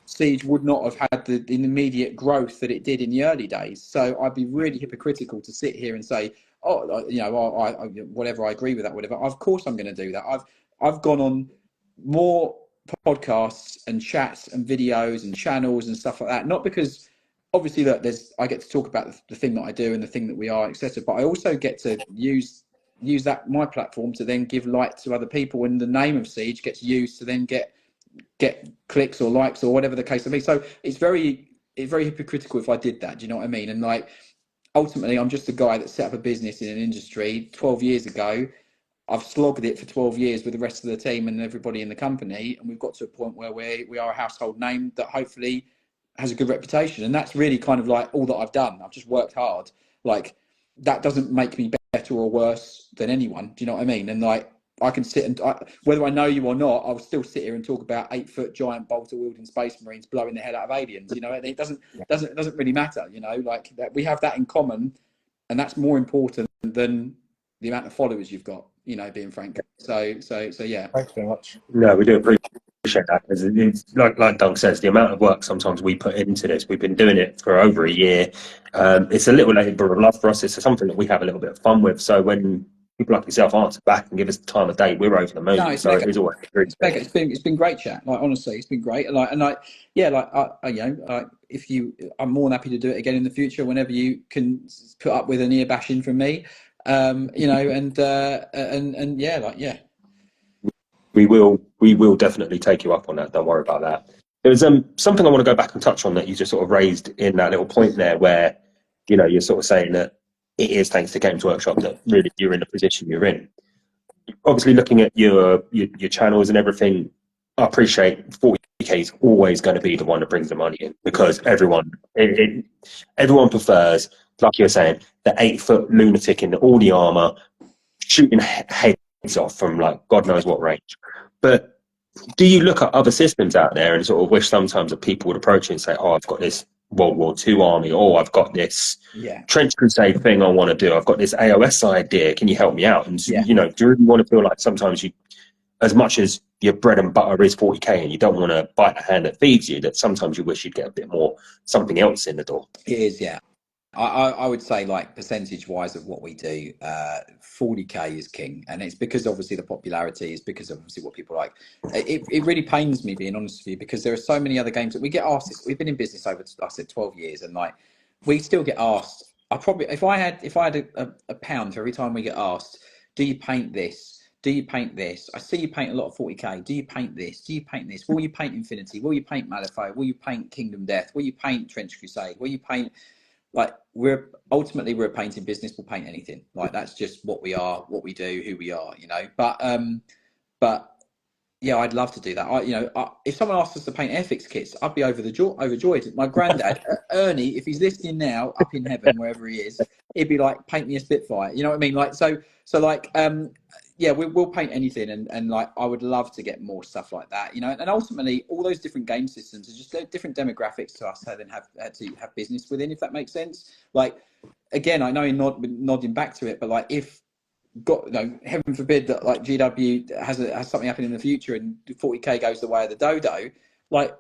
Siege would not have had the immediate growth that it did in the early days. So I'd be really hypocritical to sit here and say, oh, you know, whatever, I agree with that, whatever. Of course I'm going to do that. I've gone on more podcasts and chats and videos and channels and stuff like that, not because obviously that I get to talk about the thing that I do and the thing that we are, etc. But I also get to use that, my platform, to then give light to other people, and the name of Siege gets used to then get clicks or likes or whatever the case may be. So it's very hypocritical if I did that. Do you know what I mean? And like, ultimately, I'm just a guy that set up a business in an industry 12 years ago. I've slogged it for 12 years with the rest of the team and everybody in the company, and we've got to a point where we are a household name that hopefully has a good reputation. And that's really kind of like all that I've done. I've just worked hard. Like, that doesn't make me better or worse than anyone. Do you know what I mean? And like, I can sit and whether I know you or not, I'll still sit here and talk about 8-foot giant bolter wielding space marines blowing the head out of aliens. You know, it doesn't really matter. You know, like, that we have that in common, and that's more important than the amount of followers you've got. You know, being frank. So yeah. Thanks very much. No, we do appreciate that, because it's like Doug says, the amount of work sometimes we put into this. We've been doing it for over a year. It's a little labour of love for us. It's something that we have a little bit of fun with. So when people like yourself answer back and give us the time of day, we're over the moon. No, so it is always it's mega. It's been great chat. Like, honestly, it's been great. Like, and like, yeah, like, you know, I'm more than happy to do it again in the future whenever you can put up with an ear bashing from me. You know, and yeah, like, yeah. We will definitely take you up on that. Don't worry about that. There was something I want to go back and touch on that you just sort of raised in that little point there, where, you know, you're sort of saying that it is thanks to Games Workshop that really you're in the position you're in. obviously looking at your channels and everything, I appreciate 40k is always going to be the one that brings the money in because everyone prefers, like you were saying, the 8 foot lunatic in all the armor shooting heads off from like God knows what range. But do you look at other systems out there and sort of wish sometimes that people would approach you and say, "Oh, I've got this World War II army, or I've got this trench crusade thing I want to do. I've got this AOS idea. Can you help me out?" And do you really want to feel like sometimes you, as much as your bread and butter is 40k, and you don't want to bite the hand that feeds you, that sometimes you wish you'd get a bit more something else in the door? It is, yeah. I would say, like, percentage wise of what we do, 40k is king, and it's because obviously the popularity is because obviously what people like. It really pains me, being honest with you, because there are so many other games that we get asked. We've been in business over, I said, 12 years, and like we still get asked. I probably, if I had a pound for every time we get asked, do you paint this? Do you paint this? I see you paint a lot of 40k. Do you paint this? Do you paint this? Will you paint Infinity? Will you paint Malifaux? Will you paint Kingdom Death? Will you paint Trench Crusade? Will you paint, like, we're a painting business. We'll paint anything. Like, that's just what we are, what we do, who we are, you know. But yeah, I'd love to do that. If someone asked us to paint Airfix kits, I'd be overjoyed. My granddad, Ernie, if he's listening now, up in heaven, wherever he is, he'd be like, paint me a Spitfire. You know what I mean? Like, yeah, we'll paint anything, and like, I would love to get more stuff like that, you know. And ultimately, all those different game systems are just different demographics to us to have business within, if that makes sense. Like, again, I know you're nodding back to it, but like, if heaven forbid that like GW has something happen in the future and 40k goes the way of the dodo, like,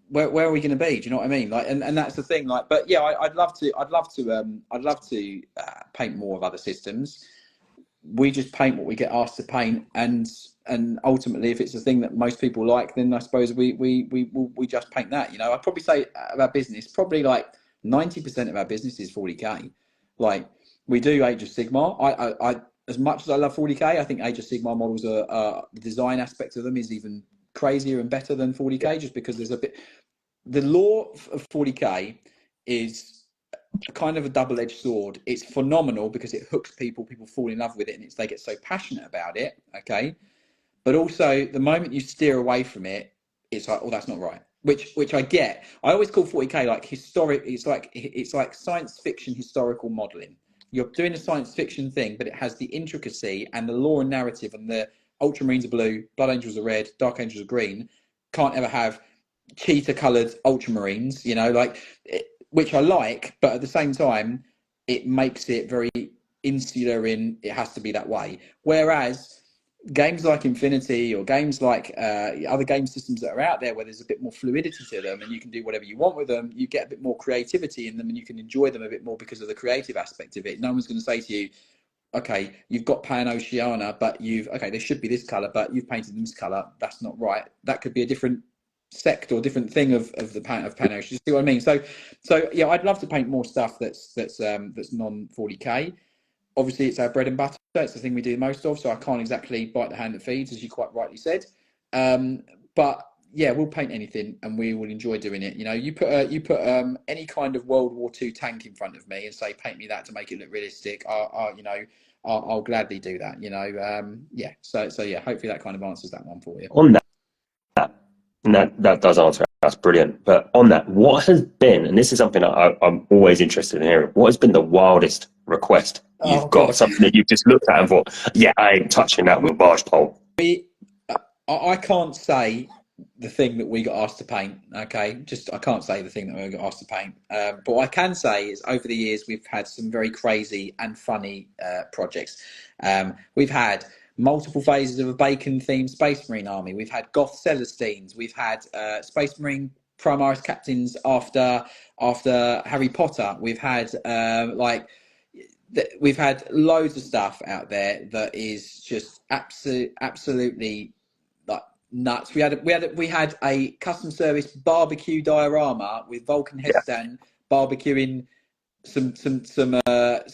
where are we going to be? Do you know what I mean? Like, and that's the thing. Like, but yeah, I'd love to paint more of other systems. We just paint what we get asked to paint, and ultimately, if it's a thing that most people like, then I suppose we just paint that. You know, I'd probably say of our business, probably like 90% of our business is 40k. Like, we do Age of Sigmar. I as much as I love 40k, I think Age of Sigmar models are the design aspect of them is even crazier and better than 40k, just because there's a bit. The lore of 40k is kind of a double-edged sword. It's phenomenal because it hooks people fall in love with it, and they get so passionate about it. Okay, but also the moment you steer away from it, it's like, oh, that's not right. Which I get. I always call 40k like historic. It's like science fiction historical modeling. You're doing a science fiction thing, but it has the intricacy and the lore and narrative, and the Ultramarines are blue, Blood Angels are red, Dark Angels are green. Can't ever have cheetah coloured Ultramarines, you know, like, which I like, but at the same time, it makes it very insular in it has to be that way. Whereas games like Infinity, or games like other game systems that are out there where there's a bit more fluidity to them and you can do whatever you want with them, you get a bit more creativity in them and you can enjoy them a bit more because of the creative aspect of it. No one's going to say to you, okay, you've got Pan Oceania, but there should be this colour, but you've painted them this colour. That's not right. That could be a different sect or different thing of Pan Oceania. You see what I mean? So yeah, I'd love to paint more stuff that's non 40k. Obviously, it's our bread and butter. It's the thing we do most of. So I can't exactly bite the hand that feeds, as you quite rightly said. But yeah, we'll paint anything, and we will enjoy doing it. You know, you put any kind of World War II tank in front of me and say, paint me that to make it look realistic. I'll gladly do that. You know, yeah. So yeah, hopefully that kind of answers that one for you. On that does answer. That's brilliant. But on that, what has been, and this is something I'm always interested in hearing, what has been the wildest request you've got? God. Something that you've just looked at and thought, yeah, I ain't touching that with a barge pole. I can't say the thing that we got asked to paint. Okay, I can't say the thing that we got asked to paint. But what I can say is, over the years, we've had some very crazy and funny projects. We've had multiple phases of a bacon-themed Space Marine army. We've had Goth Celestines. We've had Space Marine Primaris captains after Harry Potter. We've had we've had loads of stuff out there that is just absolutely like nuts. We had a custom service barbecue diorama with Vulcan Hestan barbecuing some Tyranids,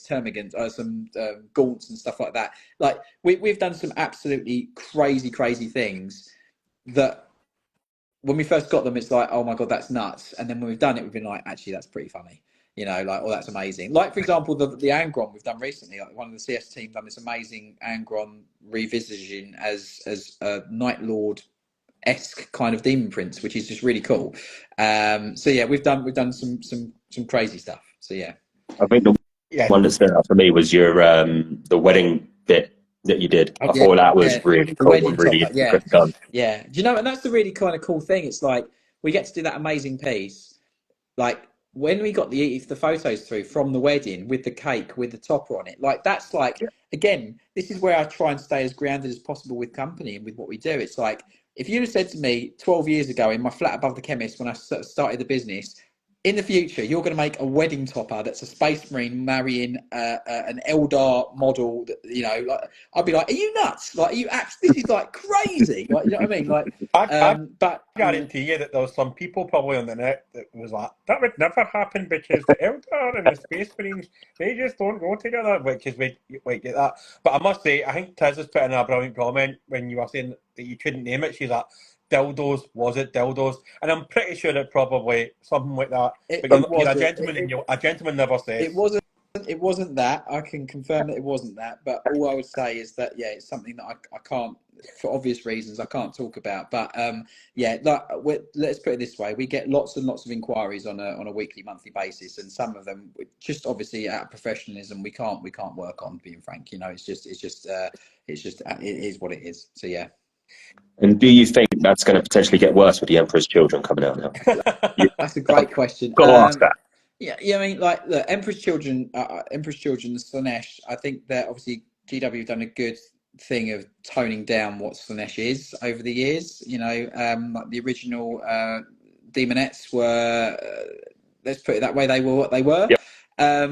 Termagants, some Gaunts and stuff like that. Like, we've done some absolutely crazy things that when we first got them, it's like, oh my God, that's nuts. And then when we've done it, we've been like, actually, that's pretty funny. you know, like, oh, that's amazing. Like, for example, the Angron we've done recently, like one of the CS team done this amazing Angron revisiting as a Night Lord esque kind of demon prince, which is just really cool. So yeah, we've done some crazy stuff. So yeah, I think the Yeah, one that stood out for me was your the wedding bit that you did. I yeah, thought that was yeah. really The cool wedding and really topper, yeah, intricate done. yeah. Do you know? And that's the really kind of cool thing. It's like we get to do that amazing piece. Like when we got the photos through from the wedding with the cake with the topper on it, like that's like, Yeah. again, this is where I try and stay as grounded as possible with company and with what we do. It's like if you'd have said to me 12 years ago in my flat above the chemist when I started the business, in the future you're going to make a wedding topper that's a space marine marrying an Eldar model, that, you know, like I'd be like, are you nuts? Like, are you this is like crazy, like, you know what I mean? Like, I but guarantee you that there was some people probably on the net that was like, that would never happen because the Eldar and the Space Marines, they just don't go together, which is we get that. But I must say, I think Tiz has put in a brilliant comment when you were saying that you couldn't name it. She's like, dildos, was it dildos? And I'm pretty sure it probably something like that. But it you're a wasn't. gentleman, and a gentleman never It says. wasn't. It wasn't that. I can confirm that it wasn't that. But all I would say is that yeah, it's something that I can't, for obvious reasons, I can't talk about. But yeah, let's put it this way: we get lots and lots of inquiries on a weekly, monthly basis, and some of them just obviously out of professionalism we can't work on. Being frank, you know, it's just it is what it is. So yeah. And do you think that's going to potentially get worse with the Emperor's Children coming out now? You, That's a great question. got to ask that. Yeah, I mean, like the Emperor's Children, the Slanesh. I think that obviously GW have done a good thing of toning down what Slanesh is over the years. You know, like the original Demonettes were, let's put it that way, they were what they were. Yep. Yeah,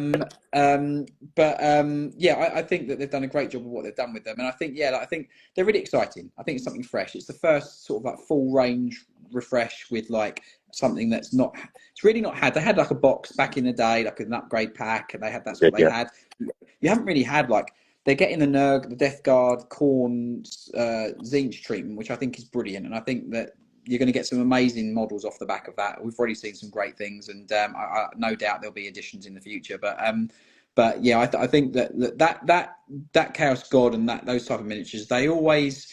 I think that they've done a great job of what they've done with them, and I think like, I think they're really exciting. I think it's something fresh. It's the first sort of like full range refresh with like something that's not, it's really not had. They had like a box back in the day, like an upgrade pack, and that's what they Yeah. had. You haven't really had like, they're getting the Nurg, the Death Guard, Khorne, Tzeentch treatment, which I think is brilliant, and I think that you're going to get some amazing models off the back of that. We've already seen some great things, and I no doubt there'll be additions in the future. But yeah, I think that Chaos God and those type of miniatures, they always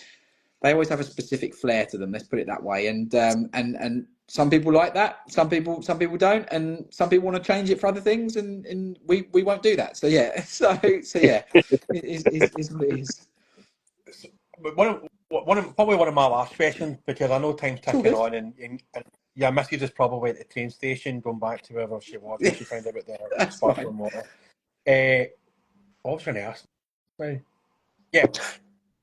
have a specific flair to them. Let's put it that way. And some people like that. Some people don't, and some people want to change it for other things, and we won't do that. So yeah, so yeah, is what it is. Probably one of my last questions, because I know time's It's all ticking good. on, and yeah, Mrs. is probably at the train station going back to wherever she was when she found out about the That's sparkling fine. water. What was I going to ask? Right. Yeah.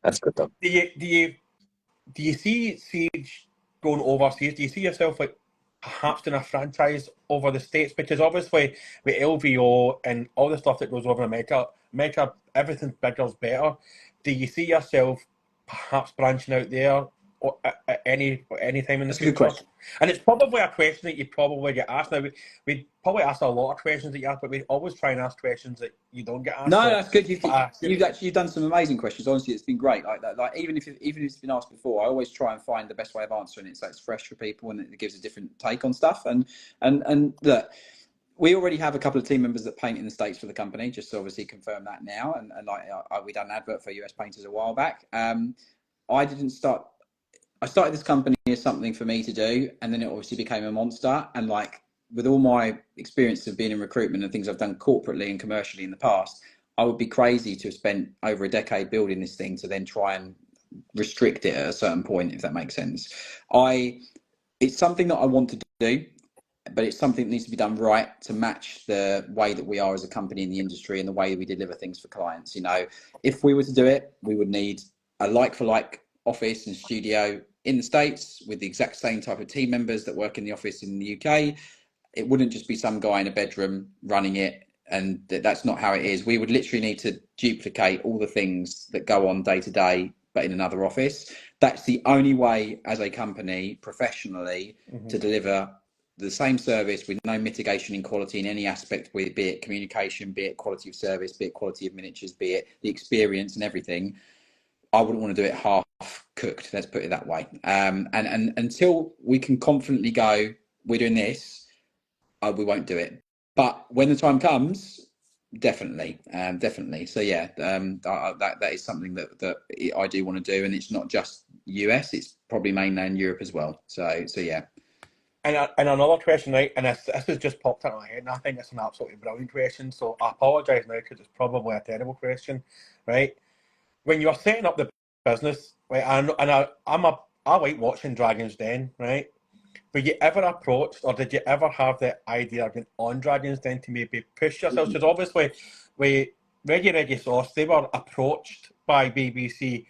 That's good though. Do you see Siege going overseas? Do you see yourself like perhaps doing a franchise over the States? Because obviously with LVO and all the stuff that goes over in America, everything's bigger is better. Do you see yourself perhaps branching out there or at any time in the That's a good future? question. And it's probably a question that you probably get asked. Now, we probably ask a lot of questions that you ask, but we always try and ask questions that you don't get asked. No, So, that's good. but, You've done some amazing questions. Honestly, it's been great. Like that, like even if it's been asked before, I always try and find the best way of answering it so it's fresh for people and it gives a different take on stuff. And look, we already have a couple of team members that paint in the States for the company, just to obviously confirm that now. And like we done an advert for US painters a while back. I started this company as something for me to do, and then it obviously became a monster. And like with all my experience of being in recruitment and things I've done corporately and commercially in the past, I would be crazy to have spent over a decade building this thing to then try and restrict it at a certain point, if that makes sense. It's something that I want to do, but it's something that needs to be done right to match the way that we are as a company in the industry and the way that we deliver things for clients. You know, if we were to do it, we would need a like for like office and studio in the States with the exact same type of team members that work in the office in the UK. It wouldn't just be some guy in a bedroom running it, and that's not how it is. We would literally need to duplicate all the things that go on day to day, but in another office. That's the only way as a company professionally to deliver the same service with no mitigation in quality in any aspect, be it communication, be it quality of service, be it quality of miniatures, be it the experience and everything. I wouldn't want to do it half cooked, let's put it that way. And until we can confidently go, we're doing this, we won't do it. but when the time comes, definitely. So yeah, that is something that I do want to do, and it's not just US; it's probably mainland Europe as well. So yeah. And another question, right? And this has just popped into my head, and I think it's an absolutely brilliant question. So I apologise now because it's probably a terrible question, right? When you're setting up the business, right? I like watching Dragon's Den, right? Were you ever approached, or did you ever have the idea of going on Dragon's Den to maybe push yourself? Because obviously, with Reggie Sauce, they were approached by BBC,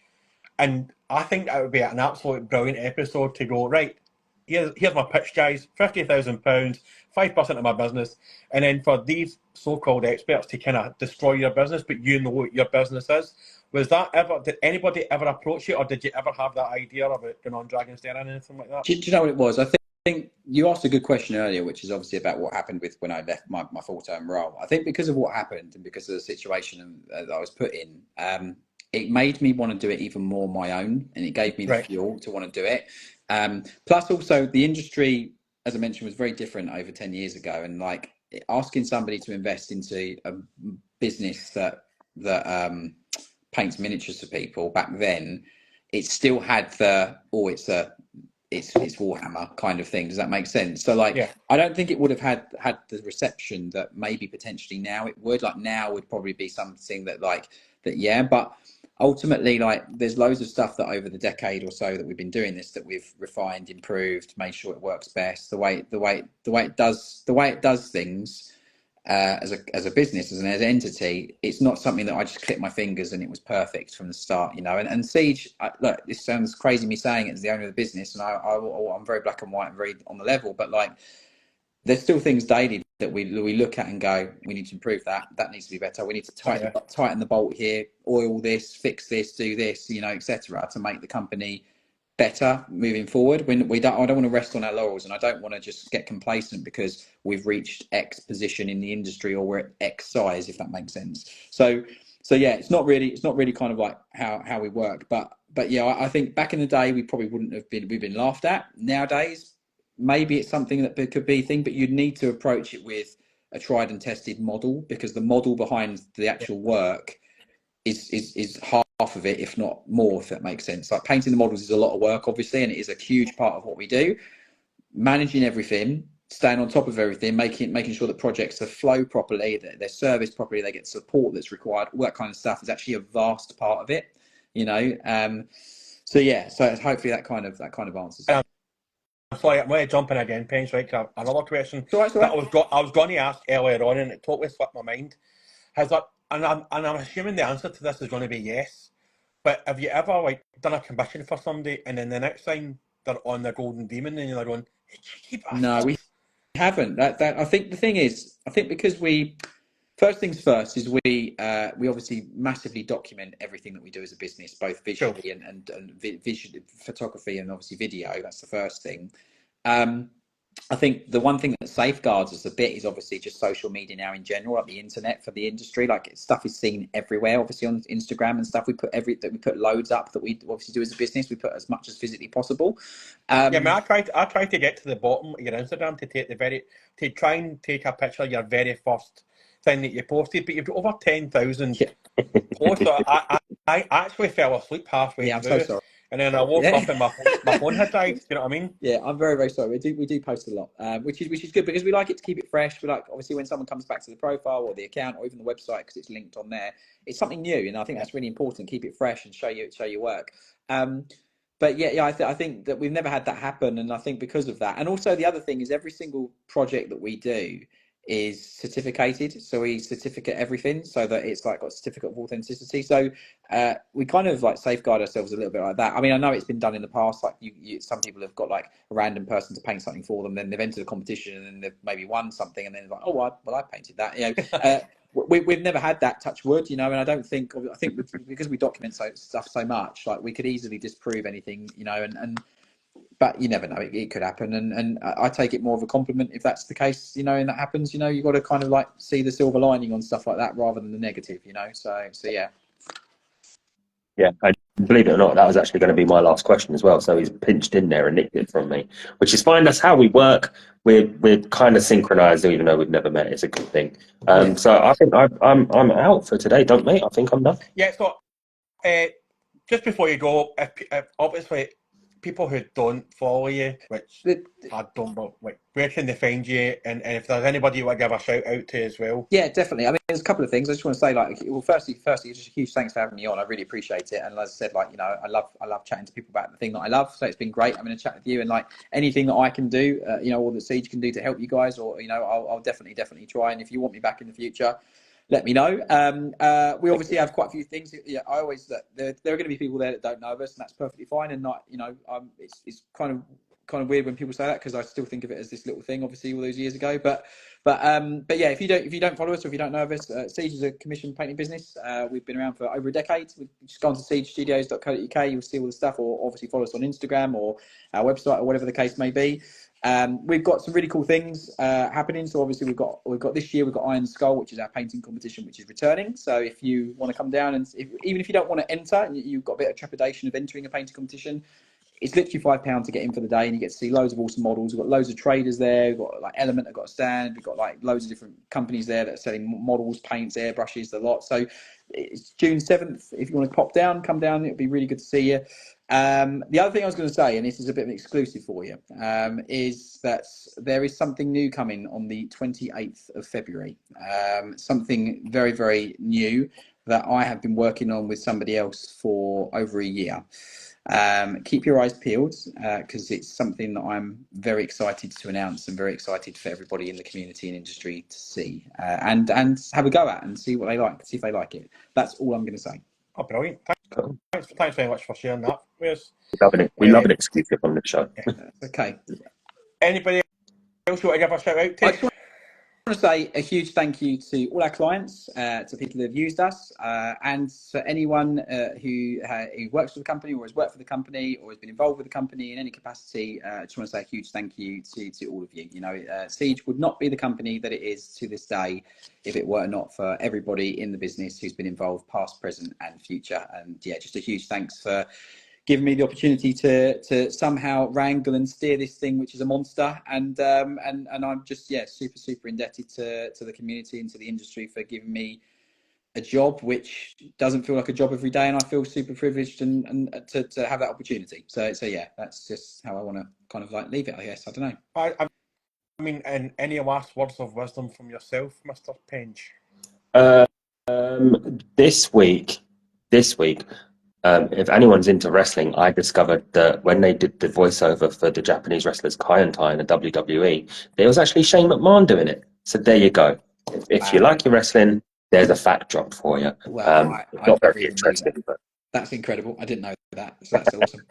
and I think that would be an absolute brilliant episode to go, right, here's my pitch, guys, £50,000, 5% of my business, and then for these so-called experts to kind of destroy your business, but you know what your business is. Did anybody ever approach you, or did you ever have that idea about going on Dragon's Den or anything like that? Do you know what it was? I think you asked a good question earlier, which is obviously about what happened with when I left my full-time role. I think because of what happened and because of the situation that I was put in, it made me want to do it even more my own, and it gave me the fuel to want to do it. Plus, also the industry, as I mentioned, was very different over 10 years ago, and like asking somebody to invest into a business that paints miniatures for people back then, it still had it's Warhammer kind of thing. Does that make sense? So like, yeah. I don't think it would have had the reception that maybe potentially now it would. Like now would probably be something that yeah. But ultimately, like there's loads of stuff that over the decade or so that we've been doing this, that we've refined, improved, made sure it works best. The way it does things. As a business, as an entity, it's not something that I just click my fingers and it was perfect from the start, you know. And Siege, look, this sounds crazy me saying it as the owner of the business, and I'm very black and white and very on the level, but like there's still things daily that we look at and go, we need to improve that needs to be better. We need to tighten the bolt here, oil this, fix this, do this, you know, etc., to make the company better moving forward. I don't want to rest on our laurels, and I don't want to just get complacent because we've reached X position in the industry or we're at X size, if that makes sense. So yeah, it's not really kind of like how we work, but yeah, I think back in the day we've been laughed at. Nowadays maybe it's something that could be a thing, but you'd need to approach it with a tried and tested model, because the model behind the actual work is half of it, if not more, if that makes sense. Like painting the models is a lot of work, obviously, and it is a huge part of what we do. Managing everything, staying on top of everything, making sure that projects are flow properly, that they're serviced properly, they get support that's required, all that kind of stuff is actually a vast part of it, you know. So yeah, so hopefully that kind of answers it. I'm sorry, I'm going to jump in again, Pence, right? Another question that I was going to ask earlier on, and it totally slipped my mind. Has that, and I'm assuming the answer to this is going to be yes. But have you ever like done a commission for somebody, and then the next time they're on the Golden Demon, and you're going, hey, cheeky bastard? No, we haven't. That I think the thing is, because first things first is we obviously massively document everything that we do as a business, both visually and visual photography and obviously video. That's the first thing. I think the one thing that safeguards us a bit is obviously just social media now in general, like the internet for the industry. Like stuff is seen everywhere, obviously on Instagram and stuff. We put loads up that we obviously do as a business. We put as much as physically possible. Yeah, I mean, I try to get to the bottom of your Instagram to try and take a picture of your very first thing that you posted, but you've got over 10,000 posts. So I actually fell asleep halfway through. I'm so sorry. And then I woke up and my phone had died. You know what I mean? Yeah, I'm very, very sorry. We do post a lot, which is good because we like it to keep it fresh. We like, obviously, when someone comes back to the profile or the account or even the website, because it's linked on there, it's something new, and I think that's really important. Keep it fresh and show your work. But yeah, I think that we've never had that happen, and I think because of that, and also the other thing is every single project that we do is certificated, so we certificate everything so that it's like got certificate of authenticity. So we kind of like safeguard ourselves a little bit like that. I mean, I know it's been done in the past, like some people have got like a random person to paint something for them, then they've entered a competition and then they've maybe won something, and then it's like, oh well, I painted that, you know. We've never had that, touch wood, you know, and I think because we document stuff so much, like we could easily disprove anything, you know, and but you never know, it could happen, and I take it more of a compliment if that's the case, you know, and that happens, you know. You've got to kind of like see the silver lining on stuff like that rather than the negative, you know. So yeah. Yeah, Believe it or not, that was actually going to be my last question as well. So he's pinched in there and nicked it from me, which is fine. That's how we work. We're kind of synchronized, even though we've never met. It's a good thing. So I think I'm out for today, don't mate? I think I'm done. Yeah. So, just before you go, if obviously people who don't follow you, which I don't, but like, where can they find you? And if there's anybody you want to give a shout out to as well. Yeah, definitely. I mean, there's a couple of things I just want to say. Like, well, firstly, just a huge thanks for having me on. I really appreciate it. And as I said, like, I love chatting to people about the thing that I love. So it's been great having a chat with you. And like anything that I can do, or that Siege can do to help you guys, or I'll definitely try. And if you want me back in the future, let me know. We obviously have quite a few things. Yeah, I always there are going to be people there that don't know of us, and that's perfectly fine. And not, it's kind of weird when people say that, because I still think of it as this little thing, obviously all those years ago. But yeah, if you don't follow us, or if you don't know of us, Siege is a commission painting business. We've been around for over a decade. Just go on to siegestudios.co.uk. You'll see all the stuff, or obviously follow us on Instagram or our website, or whatever the case may be. We've got some really cool things happening. So obviously we've got this year, we've got Iron Skull, which is our painting competition, which is returning. So if you want to come down, and even if you don't want to enter, and you've got a bit of trepidation of entering a painting competition, it's literally £5 to get in for the day, and you get to see loads of awesome models. We've got loads of traders there. We've got like Element that got a stand. We've got like loads of different companies there that are selling models, paints, airbrushes, the lot. So it's June 7th. If you want to pop down, come down. It'd be really good to see you. The other thing I was going to say, and this is a bit of an exclusive for you, is that there is something new coming on the 28th of February. Something very, very new that I have been working on with somebody else for over a year. Keep your eyes peeled, because it's something that I'm very excited to announce, and very excited for everybody in the community and industry to see, and have a go at, and see what they like, see if they like it. That's all I'm going to say. Oh, brilliant! Thanks very much for sharing that. We love an exclusive on the show. Yeah. Okay. Anybody else you want to give a shout out to? I want to say a huge thank you to all our clients, to people who have used us, and for anyone who works for the company, or has worked for the company, or has been involved with the company in any capacity. I just want to say a huge thank you to all of you. Siege would not be the company that it is to this day if it were not for everybody in the business who's been involved, past, present, and future. And yeah, just a huge thanks for giving me the opportunity to somehow wrangle and steer this thing, which is a monster. And I'm just, super indebted to the community and to the industry for giving me a job which doesn't feel like a job every day, and I feel super privileged and to have that opportunity. So yeah, that's just how I want to kind of like leave it, I guess. I don't know. I mean, and any last words of wisdom from yourself, Mr. Penge? This week, if anyone's into wrestling, I discovered that when they did the voiceover for the Japanese wrestlers Kai and Tai in the WWE, there was actually Shane McMahon doing it. So there you go. If you like your wrestling, there's a fact drop for you. Well, not very interesting, but that's incredible. I didn't know that. So that's awesome.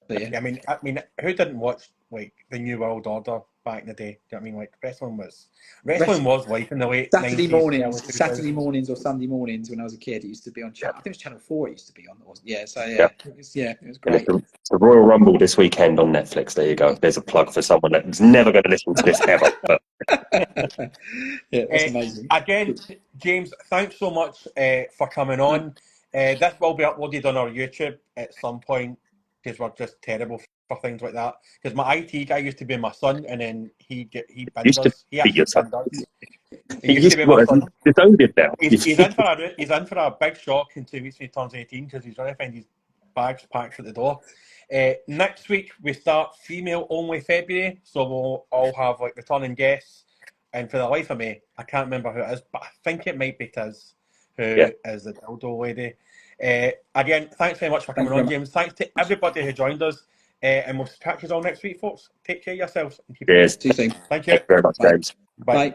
So, yeah. I mean, who didn't watch like the New World Order back in the day? Do you know what I mean? Like wrestling was life in the late Saturday 90s, Saturday mornings or Sunday mornings when I was a kid. It used to be on channel. I think it was Channel 4. It used to be on. Yeah. So yeah, it was great. The Royal Rumble this weekend on Netflix. There you go. There's a plug for someone that's never going to listen to this ever. But yeah, that's amazing. Again, James, thanks so much for coming on. This will be uploaded on our YouTube at some point, because we're just terrible for things like that. Because my IT guy used to be my son, and then he used to be your son. He used to be my son. He's in for a big shock in 2 weeks when he turns 18, because he's going to find his bags packed at the door. Next week we start female only February, so we'll all have like returning guests. And for the life of me, I can't remember who it is, but I think it might be Tiz, who is the dildo lady. Again, thanks very much for coming on, James. Thanks to everybody who joined us, and we'll catch you all next week, folks. Take care of yourselves and keep Cheers. See you soon. Thank you. Thank you very much, James. Bye.